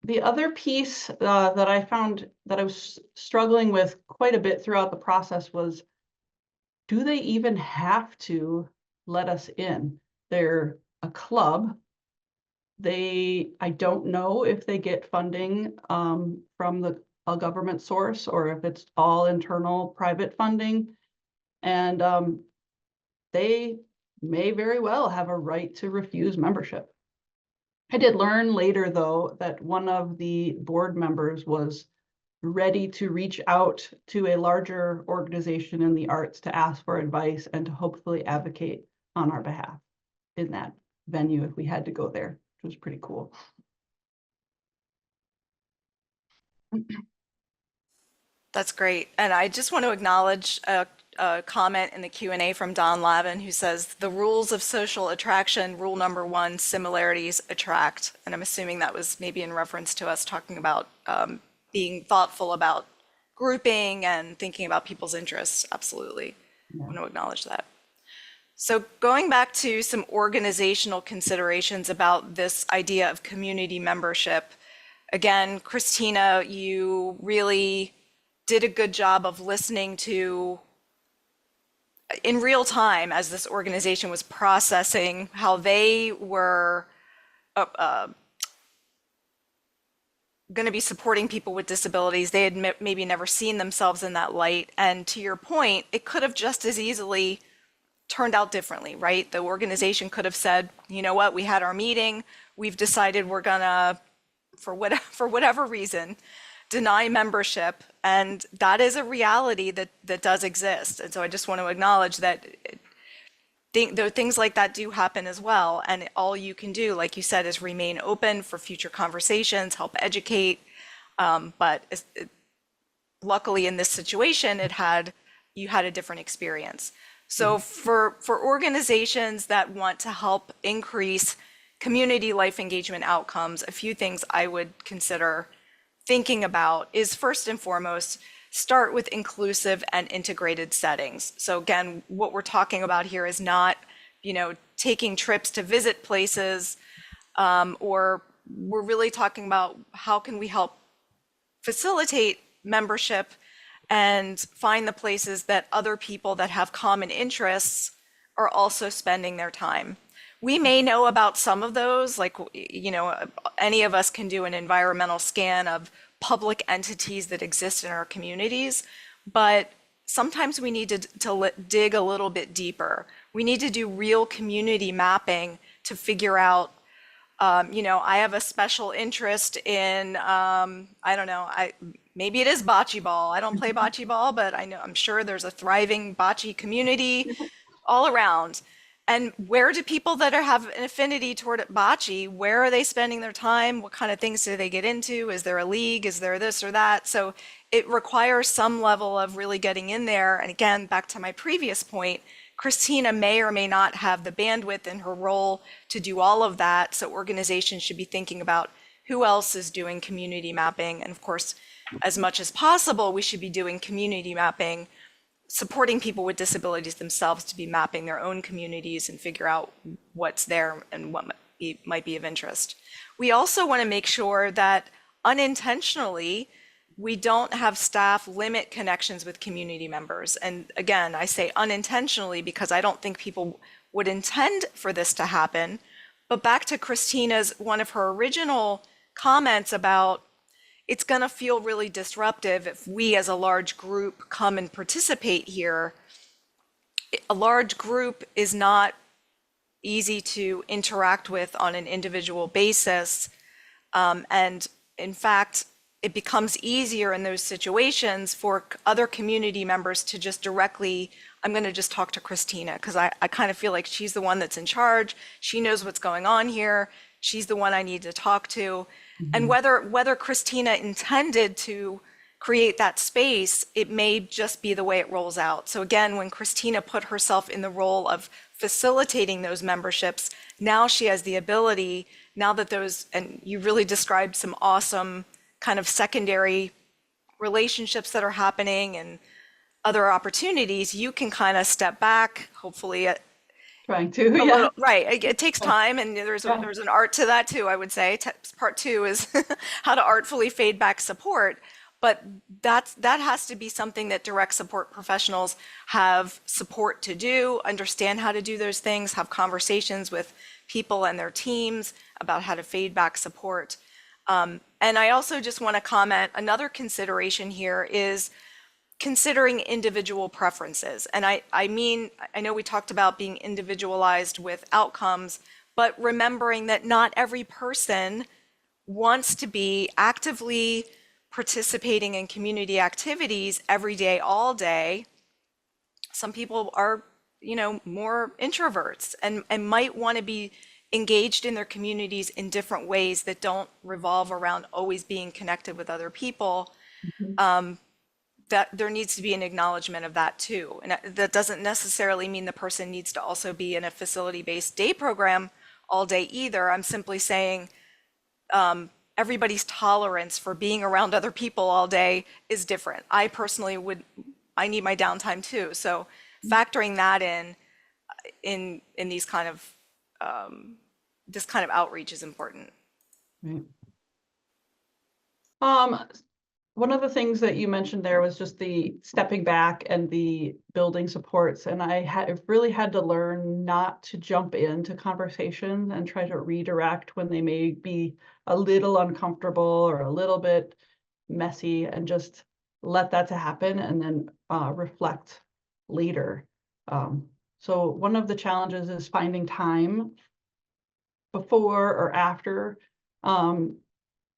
The other piece that I found that I was struggling with quite a bit throughout the process was, do they even have to let us in? They're a club. I don't know if they get funding from a government source or if it's all internal private funding. And they may very well have a right to refuse membership. I did learn later, though, that one of the board members was ready to reach out to a larger organization in the arts to ask for advice and to hopefully advocate on our behalf in that venue if we had to go there, which was pretty cool. That's great. And I just want to acknowledge a comment in the Q&A from Don Lavin, who says, the rules of social attraction, rule number 1, similarities attract. And I'm assuming that was maybe in reference to us talking about being thoughtful about grouping and thinking about people's interests. Absolutely. I want to acknowledge that. So going back to some organizational considerations about this idea of community membership, again, Christina, you really did a good job of listening to, in real time, as this organization was processing how they were going to be supporting people with disabilities. They had maybe never seen themselves in that light. And to your point, it could have just as easily turned out differently, right? The organization could have said, you know what, we had our meeting, we've decided we're gonna, for whatever reason, deny membership. And that is a reality that does exist. And so I just want to acknowledge that things like that do happen as well. And all you can do, like you said, is remain open for future conversations, help educate. But luckily in this situation, you had a different experience. So for organizations that want to help increase community life engagement outcomes, a few things I would consider thinking about is, first and foremost, start with inclusive and integrated settings. So again, what we're talking about here is not, taking trips to visit places, or we're really talking about how can we help facilitate membership and find the places that other people that have common interests are also spending their time. We may know about some of those, like, any of us can do an environmental scan of public entities that exist in our communities, but sometimes we need to dig a little bit deeper. We need to do real community mapping to figure out, I have a special interest in, I don't know, maybe it is bocce ball. I don't play bocce ball, but I'm sure there's a thriving bocce community. all around. And where do people that have an affinity toward bocce, where are they spending their time? What kind of things do they get into? Is there a league? Is there this or that? So it requires some level of really getting in there. And again, back to my previous point, Christina may or may not have the bandwidth in her role to do all of that. So organizations should be thinking about who else is doing community mapping. And of course, as much as possible, we should be doing community mapping, supporting people with disabilities themselves to be mapping their own communities and figure out what's there and what might be of interest. We also want to make sure that unintentionally, we don't have staff limit connections with community members. And again, I say unintentionally because I don't think people would intend for this to happen. But back to Christina's, one of her original comments about it's going to feel really disruptive if we as a large group come and participate here. A large group is not easy to interact with on an individual basis. And in fact, it becomes easier in those situations for other community members to just directly, I'm going to just talk to Christina because I kind of feel like she's the one that's in charge. She knows what's going on here. She's the one I need to talk to. And whether Christina intended to create that space, it may just be the way it rolls out. So again, when Christina put herself in the role of facilitating those memberships, now she has the ability, now that those, and you really described some awesome kind of secondary relationships that are happening and other opportunities, you can kind of step back, hopefully Trying to, yeah. Right. It takes time, and there's an art to that too, I would say. Part two is how to artfully fade back support. But that has to be something that direct support professionals have support to do, understand how to do those things, have conversations with people and their teams about how to fade back support. And I also just want to comment, another consideration here is considering individual preferences. And I mean, I know we talked about being individualized with outcomes, but remembering that not every person wants to be actively participating in community activities every day, all day. Some people are, more introverts and might want to be engaged in their communities in different ways that don't revolve around always being connected with other people. That there needs to be an acknowledgement of that too. And that doesn't necessarily mean the person needs to also be in a facility-based day program all day either. I'm simply saying everybody's tolerance for being around other people all day is different. I personally I need my downtime too. So factoring that in these kind of, this kind of outreach is important. Right. One of the things that you mentioned there was just the stepping back and the building supports. And I really had to learn not to jump into conversations and try to redirect when they may be a little uncomfortable or a little bit messy, and just let that to happen and then reflect later. So one of the challenges is finding time before or after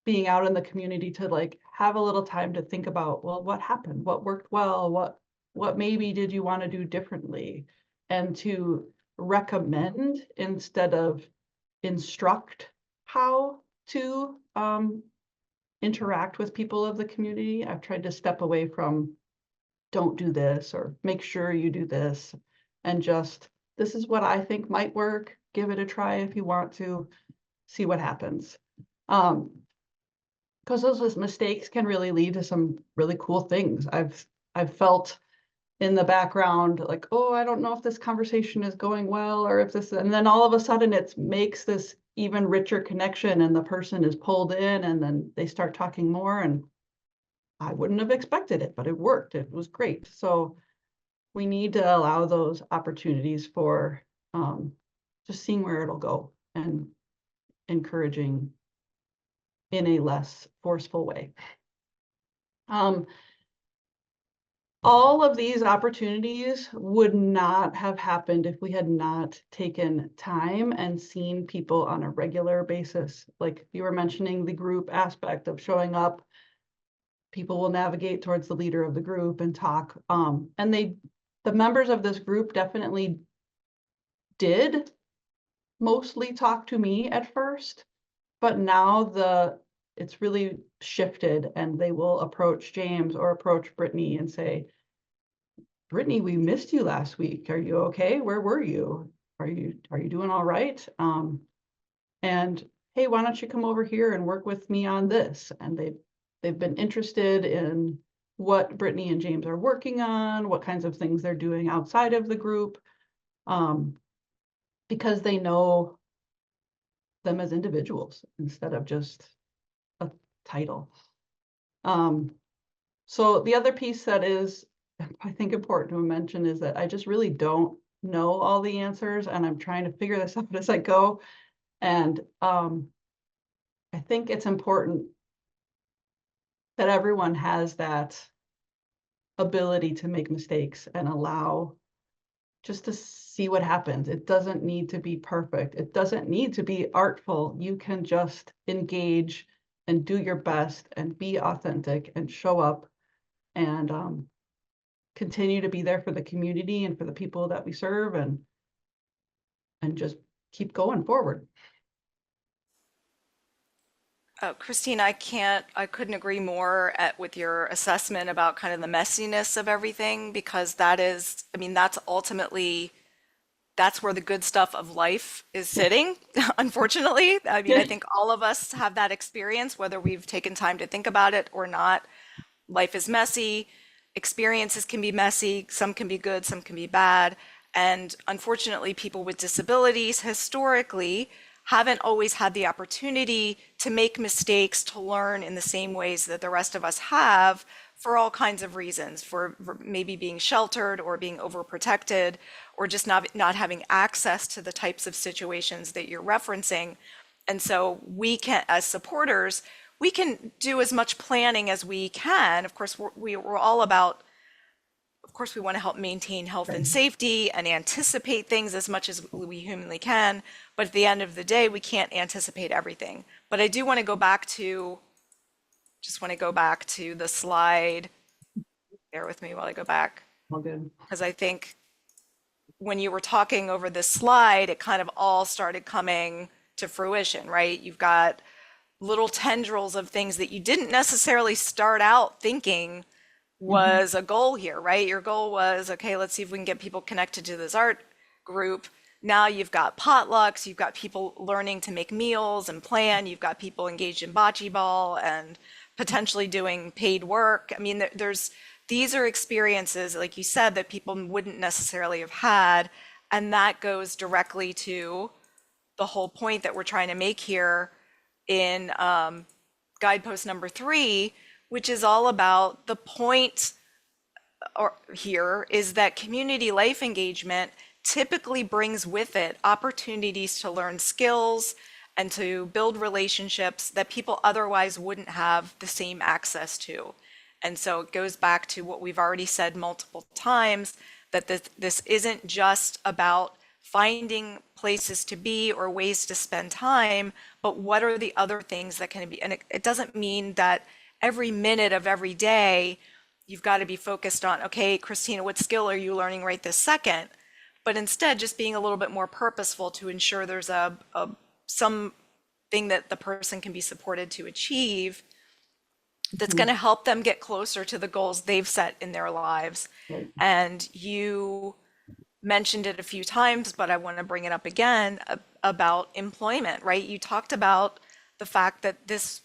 being out in the community to have a little time to think about, well, what happened? What worked well? What maybe did you want to do differently? And to recommend instead of instruct how to interact with people of the community. I've tried to step away from don't do this or make sure you do this, and just, this is what I think might work. Give it a try if you want to, see what happens. Because those mistakes can really lead to some really cool things. I've felt in the background like, oh, I don't know if this conversation is going well, or if this, and then all of a sudden it makes this even richer connection, and the person is pulled in, and then they start talking more, and I wouldn't have expected it, but it worked. It was great. So we need to allow those opportunities for just seeing where it'll go and encouraging in a less forceful way. All of these opportunities would not have happened if we had not taken time and seen people on a regular basis. Like you were mentioning, the group aspect of showing up, people will navigate towards the leader of the group and talk. And the members of this group definitely did mostly talk to me at first, but now it's really shifted, and they will approach James or approach Brittany and say, Brittany, we missed you last week. Are you okay? Where were you? Are you doing all right? And hey, why don't you come over here and work with me on this? And they've been interested in what Brittany and James are working on, what kinds of things they're doing outside of the group, because they know them as individuals instead of just a title. So the other piece that is, I think, important to mention is that I just really don't know all the answers, and I'm trying to figure this out as I go. And I think it's important that everyone has that ability to make mistakes and allow just to see what happens. It doesn't need to be perfect. It doesn't need to be artful. You can just engage and do your best and be authentic and show up and continue to be there for the community and for the people that we serve, and just keep going forward. Christine, I couldn't agree more with your assessment about kind of the messiness of everything, because that is, I mean, that's ultimately, that's where the good stuff of life is sitting, unfortunately. I mean, I think all of us have that experience, whether we've taken time to think about it or not. Life is messy. Experiences can be messy. Some can be good, some can be bad. And unfortunately, people with disabilities historically haven't always had the opportunity to make mistakes, to learn in the same ways that the rest of us have, for all kinds of reasons, for maybe being sheltered or being overprotected, or just not having access to the types of situations that you're referencing. And so we can, as supporters, we can do as much planning as we can. Of course, we're all about, of course, we want to help maintain health and safety and anticipate things as much as we humanly can. But at the end of the day, we can't anticipate everything. But I do want to go back to, just want to go back to the slide. Bear with me while I go back. All good. Because I think when you were talking over this slide, it kind of all started coming to fruition, right? You've got little tendrils of things that you didn't necessarily start out thinking was a goal here, right? Your goal was, okay, let's see if we can get people connected to this art group. Now you've got potlucks, you've got people learning to make meals and plan, you've got people engaged in bocce ball and potentially doing paid work. I mean, these are experiences, like you said, that people wouldn't necessarily have had. And that goes directly to the whole point that we're trying to make here in guidepost number 3, which is all about the point here is that community life engagement typically brings with it opportunities to learn skills and to build relationships that people otherwise wouldn't have the same access to. And so it goes back to what we've already said multiple times, that this isn't just about finding places to be or ways to spend time, but what are the other things that can be, and it doesn't mean that every minute of every day, you've got to be focused on, okay, Christina, what skill are you learning right this second? But instead, just being a little bit more purposeful to ensure there's something that the person can be supported to achieve that's going to help them get closer to the goals they've set in their lives. And you mentioned it a few times, but I want to bring it up again about employment, right? You talked about the fact that this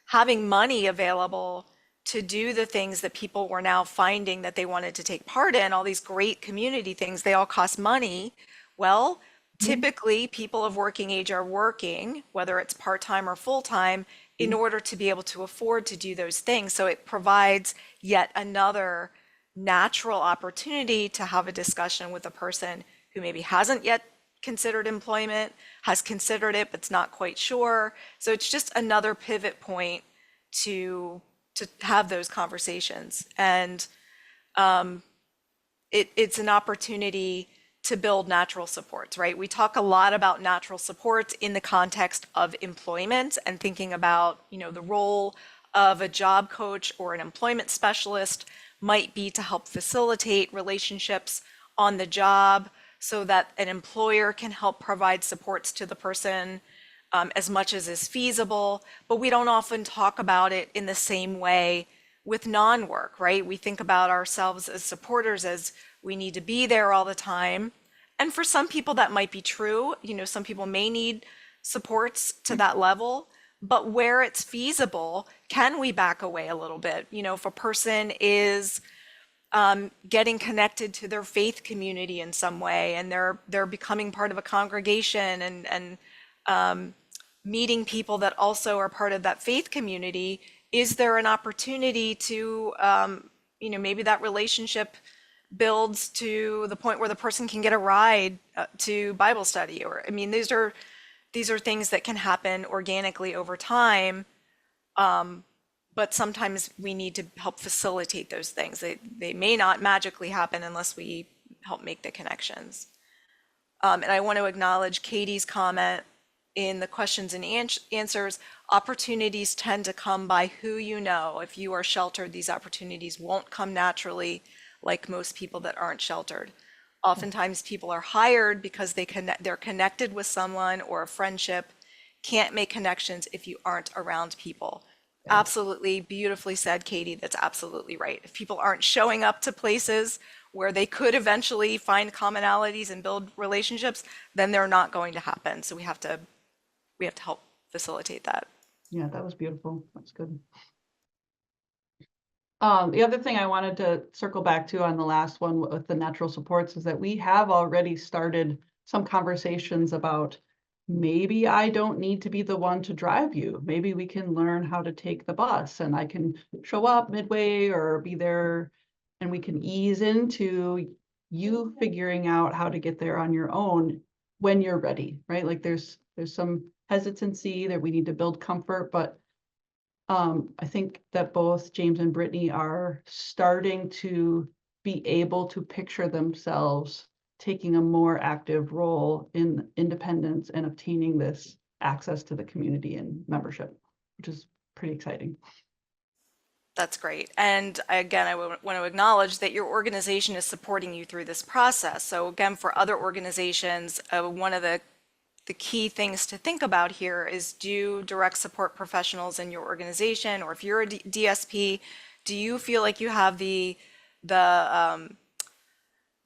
having money available to do the things that people were now finding that they wanted to take part in, all these great community things, they all cost money. Well, typically people of working age are working, whether it's part-time or full-time, in order to be able to afford to do those things. So it provides yet another natural opportunity to have a discussion with a person who maybe hasn't yet considered employment, has considered it, but's not quite sure. So it's just another pivot point to have those conversations. And it's an opportunity to build natural supports, right? We talk a lot about natural supports in the context of employment and thinking about, the role of a job coach or an employment specialist might be to help facilitate relationships on the job so that an employer can help provide supports to the person as much as is feasible, but we don't often talk about it in the same way with non-work, right? We think about ourselves as supporters as we need to be there all the time. And for some people that might be true. You know, some people may need supports to that level, but where it's feasible, can we back away a little bit? You know, if a person is getting connected to their faith community in some way, and they're becoming part of a congregation and meeting people that also are part of that faith community, is there an opportunity to, you know, maybe that relationship builds to the point where the person can get a ride to Bible study? Or, I mean, these are things that can happen organically over time, but sometimes we need to help facilitate those things. They may not magically happen unless we help make the connections. And I want to acknowledge Katie's comment in the questions and answers. Opportunities tend to come by who you know. If you are sheltered, these opportunities won't come naturally like most people that aren't sheltered. Oftentimes people are hired because they're connected with someone or a friendship. Can't make connections if you aren't around people. Yeah. Absolutely beautifully said, Katie. That's absolutely right. If people aren't showing up to places where they could eventually find commonalities and build relationships, then they're not going to happen. So we have to help facilitate that. Yeah, that was beautiful. That's good. The other thing I wanted to circle back to on the last one with the natural supports is that we have already started some conversations about maybe I don't need to be the one to drive you. Maybe we can learn how to take the bus and I can show up midway or be there, and we can ease into you figuring out how to get there on your own when you're ready, right? Like there's some hesitancy that we need to build comfort, but I think that both James and Brittany are starting to be able to picture themselves taking a more active role in independence and obtaining this access to the community and membership, which is pretty exciting. That's great. And again, I want to acknowledge that your organization is supporting you through this process. So again, for other organizations, one of the key things to think about here is, do direct support professionals in your organization, or if you're a DSP, do you feel like you have the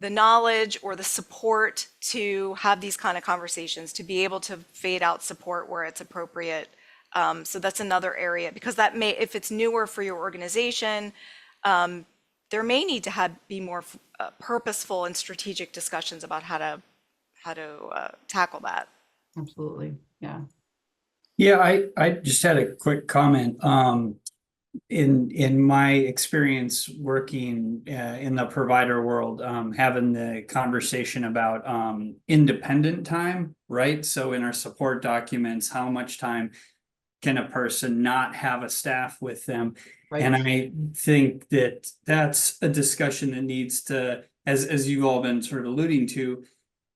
knowledge or the support to have these kind of conversations, to be able to fade out support where it's appropriate? So that's another area, because that may, if it's newer for your organization, there may need to be more purposeful and strategic discussions about how to tackle that. Absolutely. Yeah. Yeah, I just had a quick comment. In my experience working in the provider world, having the conversation about independent time, right? So in our support documents, how much time can a person not have a staff with them? Right. And I think that that's a discussion that needs to, as you've all been sort of alluding to,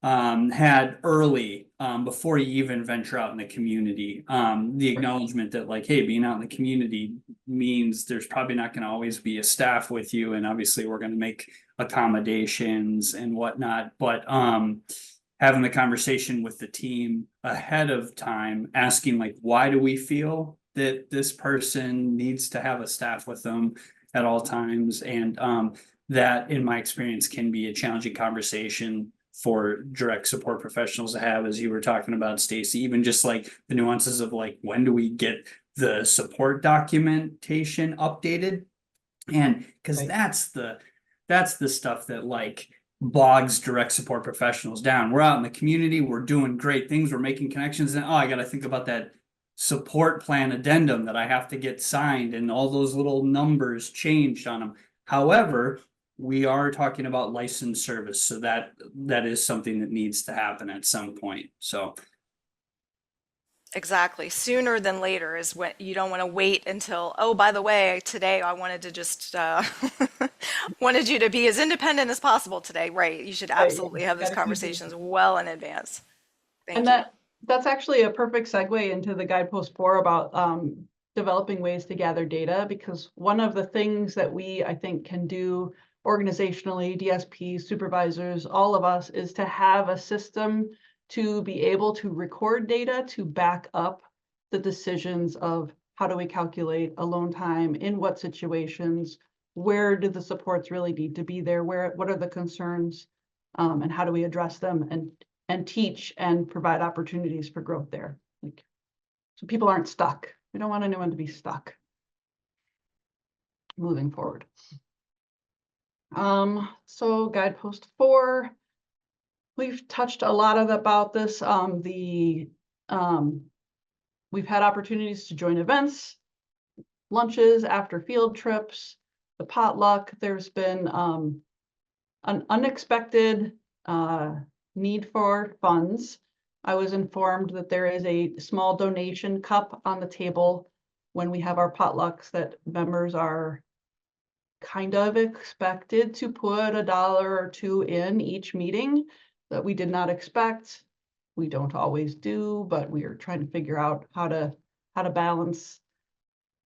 had early, before you even venture out in the community, the acknowledgement that, like, hey, being out in the community means there's probably not going to always be a staff with you, and obviously we're going to make accommodations and whatnot, but having the conversation with the team ahead of time, asking, like, why do we feel that this person needs to have a staff with them at all times? And that, in my experience, can be a challenging conversation for direct support professionals to have, as you were talking about, Stacy, even just like the nuances of, like, when do we get the support documentation updated? And because Right. that's the stuff that, like, bogs direct support professionals down. We're out in the community, we're doing great things, we're making connections, and I got to think about that support plan addendum that I have to get signed, and all those little numbers changed on them. However, we are talking about licensed service, so that is something that needs to happen at some point. So Exactly. Sooner than later is when you don't want to wait until, oh, by the way, today I wanted to just wanted you to be as independent as possible today. Right. You should absolutely have those Gotta keep it. conversations well in advance. Thank And you. that's actually a perfect segue into the guidepost 4 about developing ways to gather data, because one of the things that we, I think, can do organizationally, DSP, supervisors, all of us, is to have a system to be able to record data to back up the decisions of how do we calculate alone time, in what situations, where do the supports really need to be there, what are the concerns, and how do we address them, and teach and provide opportunities for growth there. Like, so people aren't stuck. We don't want anyone to be stuck moving forward. So guidepost 4, we've touched a lot about this. We've had opportunities to join events, lunches after field trips, the potluck. There's been an unexpected need for funds. I was informed that there is a small donation cup on the table when we have our potlucks that members are kind of expected to put $1 or $2 in each meeting that we did not expect. We don't always do, but we are trying to figure out how to balance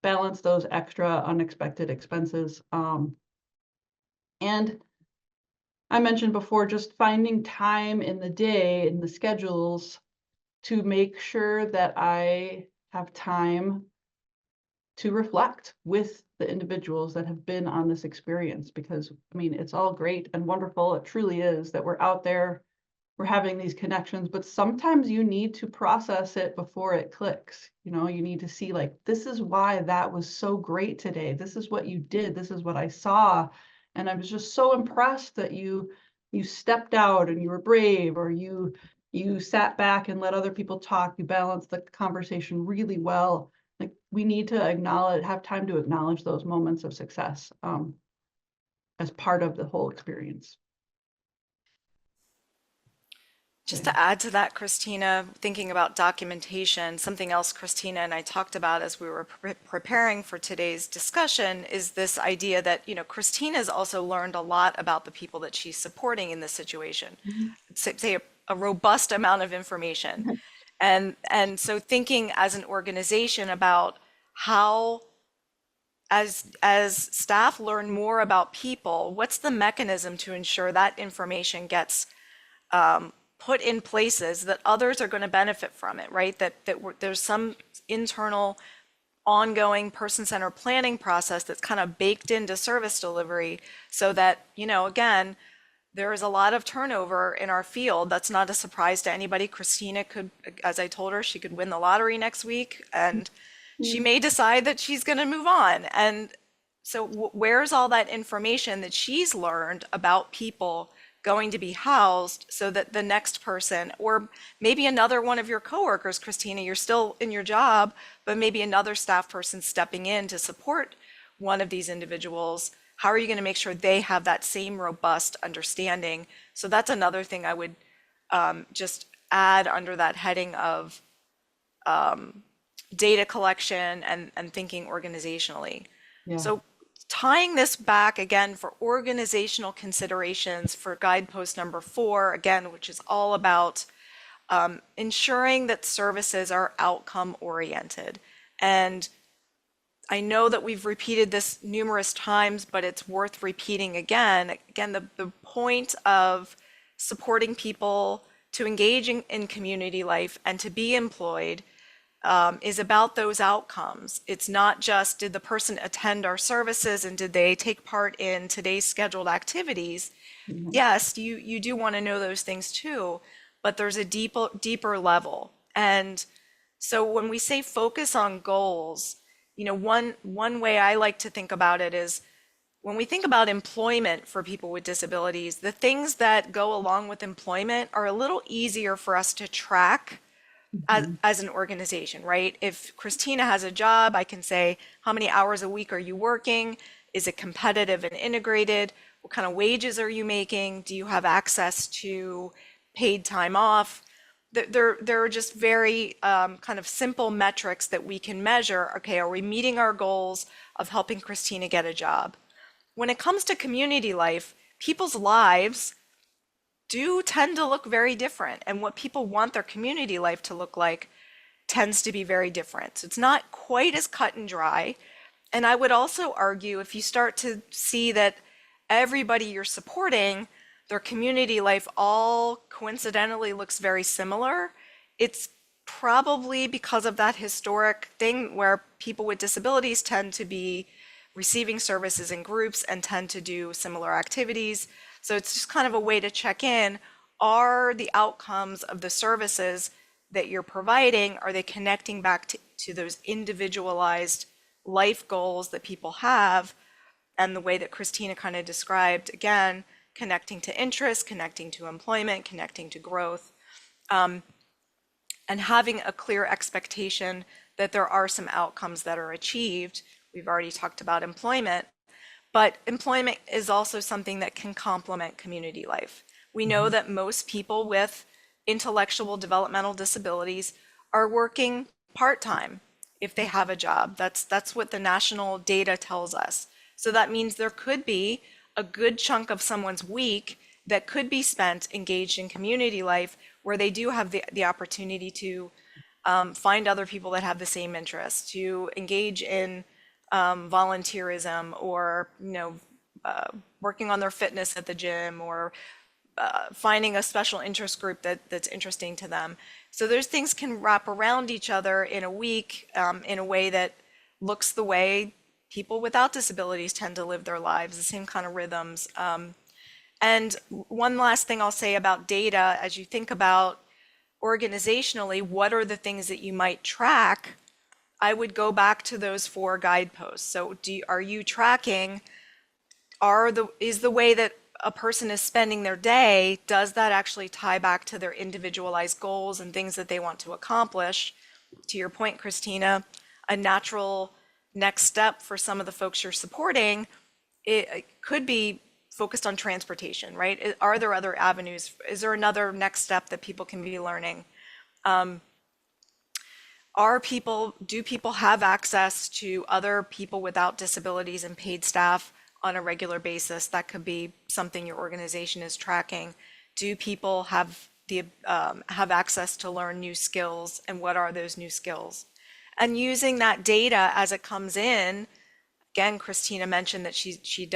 those extra unexpected expenses. And I mentioned before, just finding time in the day, in the schedules, to make sure that I have time to reflect with the individuals that have been on this experience. Because, I mean, it's all great and wonderful. It truly is that we're out there, we're having these connections, but sometimes you need to process it before it clicks. You know, you need to see, like, this is why that was so great today. This is what you did. This is what I saw. And I was just so impressed that you stepped out and you were brave, or you sat back and let other people talk. You balanced the conversation really well. Like, we need to have time to acknowledge those moments of success as part of the whole experience. Just to add to that, Christina, thinking about documentation, something else Christina and I talked about as we were preparing for today's discussion is this idea that, you know, Christina's also learned a lot about the people that she's supporting in this situation. Say a robust amount of information. And so thinking as an organization about how, as staff learn more about people, what's the mechanism to ensure that information gets put in places that others are going to benefit from it, right? That there's some internal ongoing person-centered planning process that's kind of baked into service delivery, so that, you know, again, there is a lot of turnover in our field. That's not a surprise to anybody. Christina could, as I told her, she could win the lottery next week, and she may decide that she's going to move on. And so where's all that information that she's learned about people going to be housed, so that the next person, or maybe another one of your coworkers, Christina, you're still in your job, but maybe another staff person stepping in to support one of these individuals, how are you going to make sure they have that same robust understanding? So that's another thing I would just add under that heading of data collection and thinking organizationally. Yeah. So tying this back again for organizational considerations for guidepost number 4, again, which is all about ensuring that services are outcome oriented. And I know that we've repeated this numerous times, but it's worth repeating again. Again, the point of supporting people to engage in community life and to be employed is about those outcomes. It's not just, did the person attend our services and did they take part in today's scheduled activities? Yes, you do want to know those things too, but there's a deeper level. And so when we say focus on goals, you know, one way I like to think about it is, when we think about employment for people with disabilities, the things that go along with employment are a little easier for us to track as an organization, right? If Christina has a job, I can say, how many hours a week are you working? Is it competitive and integrated? What kind of wages are you making? Do you have access to paid time off? There are just very kind of simple metrics that we can measure. Okay, are we meeting our goals of helping Christina get a job? When it comes to community life, people's lives do tend to look very different, and what people want their community life to look like tends to be very different. So it's not quite as cut and dry. And I would also argue, if you start to see that everybody you're supporting, their community life all coincidentally looks very similar, it's probably because of that historic thing where people with disabilities tend to be receiving services in groups and tend to do similar activities. So it's just kind of a way to check in. Are the outcomes of the services that you're providing, are they connecting back to those individualized life goals that people have? And the way that Christina kind of described, again, connecting to interest, connecting to employment, connecting to growth, and having a clear expectation that there are some outcomes that are achieved. We've already talked about employment, but employment is also something that can complement community life. We know that most people with intellectual developmental disabilities are working part-time if they have a job. That's what the national data tells us. So that means there could be a good chunk of someone's week that could be spent engaged in community life where they do have the opportunity to find other people that have the same interests, to engage in volunteerism, or working on their fitness at the gym, or finding a special interest group that's interesting to them. So those things can wrap around each other in a week in a way that looks the way people without disabilities tend to live their lives, the same kind of rhythms. And one last thing I'll say about data, as you think about organizationally, what are the things that you might track? I would go back to those 4 guideposts. So are you tracking, is the way that a person is spending their day, does that actually tie back to their individualized goals and things that they want to accomplish? To your point, Christina, a natural next step for some of the folks you're supporting, it could be focused on transportation, right? Are there other avenues? Is there another next step that people can be learning? Do people have access to other people without disabilities and paid staff on a regular basis? That could be something your organization is tracking. Do people have access to learn new skills, and what are those new skills? And using that data as it comes in, again, Christina mentioned that she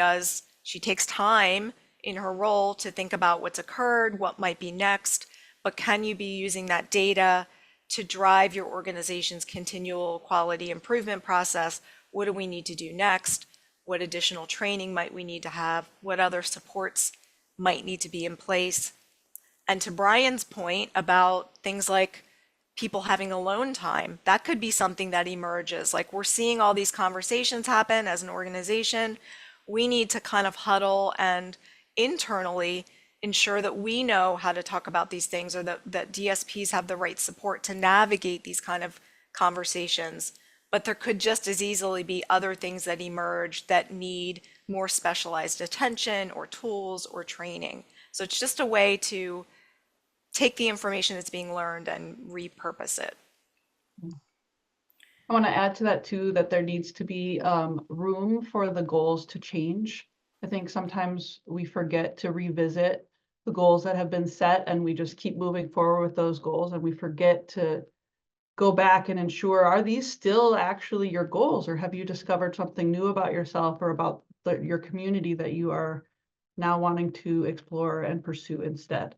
takes time in her role to think about what's occurred, what might be next, but can you be using that data to drive your organization's continual quality improvement process? What do we need to do next? What additional training might we need to have? What other supports might need to be in place? And to Brian's point about things like people having alone time, that could be something that emerges. Like, we're seeing all these conversations happen as an organization. We need to kind of huddle and internally ensure that we know how to talk about these things, or that DSPs have the right support to navigate these kind of conversations. But there could just as easily be other things that emerge that need more specialized attention or tools or training. So it's just a way to take the information that's being learned and repurpose it. I want to add to that too, that there needs to be room for the goals to change. I think sometimes we forget to revisit the goals that have been set, and we just keep moving forward with those goals, and we forget to go back and ensure, are these still actually your goals, or have you discovered something new about yourself or about your community that you are now wanting to explore and pursue instead?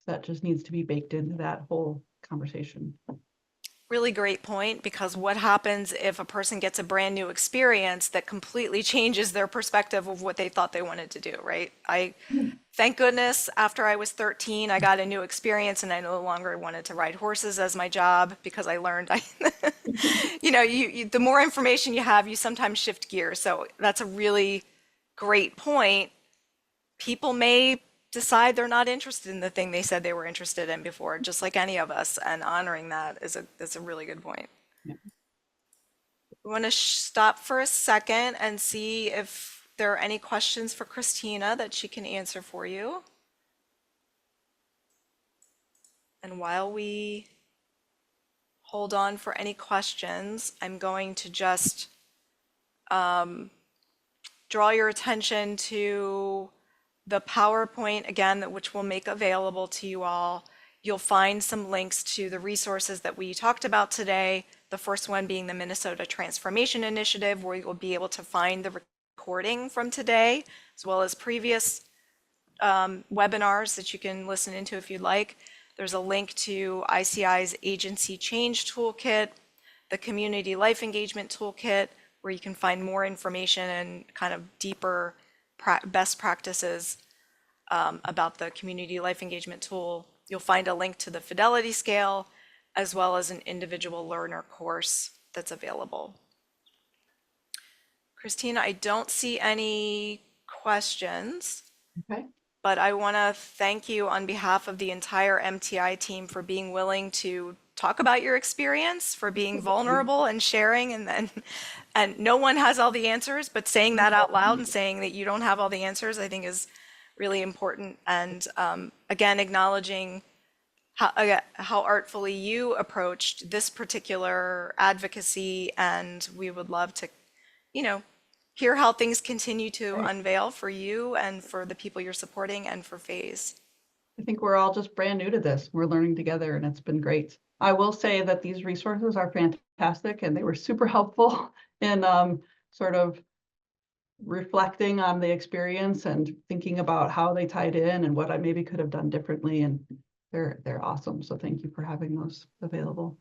That just needs to be baked into that whole conversation. Really great point, because what happens if a person gets a brand new experience that completely changes their perspective of what they thought they wanted to do, right? Thank goodness, after I was 13, I got a new experience and I no longer wanted to ride horses as my job, because I learned, the more information you have, you sometimes shift gears. So that's a really great point. People may decide they're not interested in the thing they said they were interested in before, just like any of us, and honoring that is a really good point. Yeah. We want to stop for a second and see if there are any questions for Christina that she can answer for you. And while we hold on for any questions, I'm going to just draw your attention to the PowerPoint again, which we'll make available to you all. You'll find some links to the resources that we talked about today. The first one being the Minnesota Transformation Initiative, where you'll be able to find the recording from today, as well as previous webinars that you can listen into if you'd like. There's a link to ICI's Agency Change Toolkit, the Community Life Engagement Toolkit, where you can find more information and kind of deeper best practices about the Community Life Engagement Tool. You'll find a link to the Fidelity Scale, as well as an individual learner course that's available. Christina, I don't see any questions, Okay. but I want to thank you on behalf of the entire MTI team for being willing to talk about your experience, for being vulnerable and sharing, and no one has all the answers, but saying that out loud and saying that you don't have all the answers, I think is really important. And again, acknowledging how artfully you approached this particular advocacy, and we would love to, hear how things continue to unveil for you and for the people you're supporting and for FASE. I think we're all just brand new to this. We're learning together and it's been great. I will say that these resources are fantastic and they were super helpful in sort of reflecting on the experience and thinking about how they tied in and what I maybe could have done differently. And they're awesome. So thank you for having those available.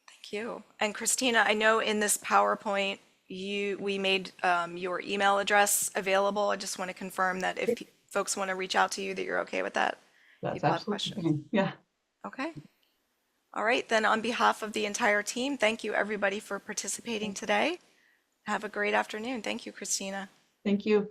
Thank you. And Christina, I know in this PowerPoint, we made your email address available. I just want to confirm that if folks want to reach out to you, that you're okay with that. That's People have absolutely questions. fine. Yeah. Okay. All right, then on behalf of the entire team, thank you everybody for participating today. Have a great afternoon. Thank you, Christina. Thank you.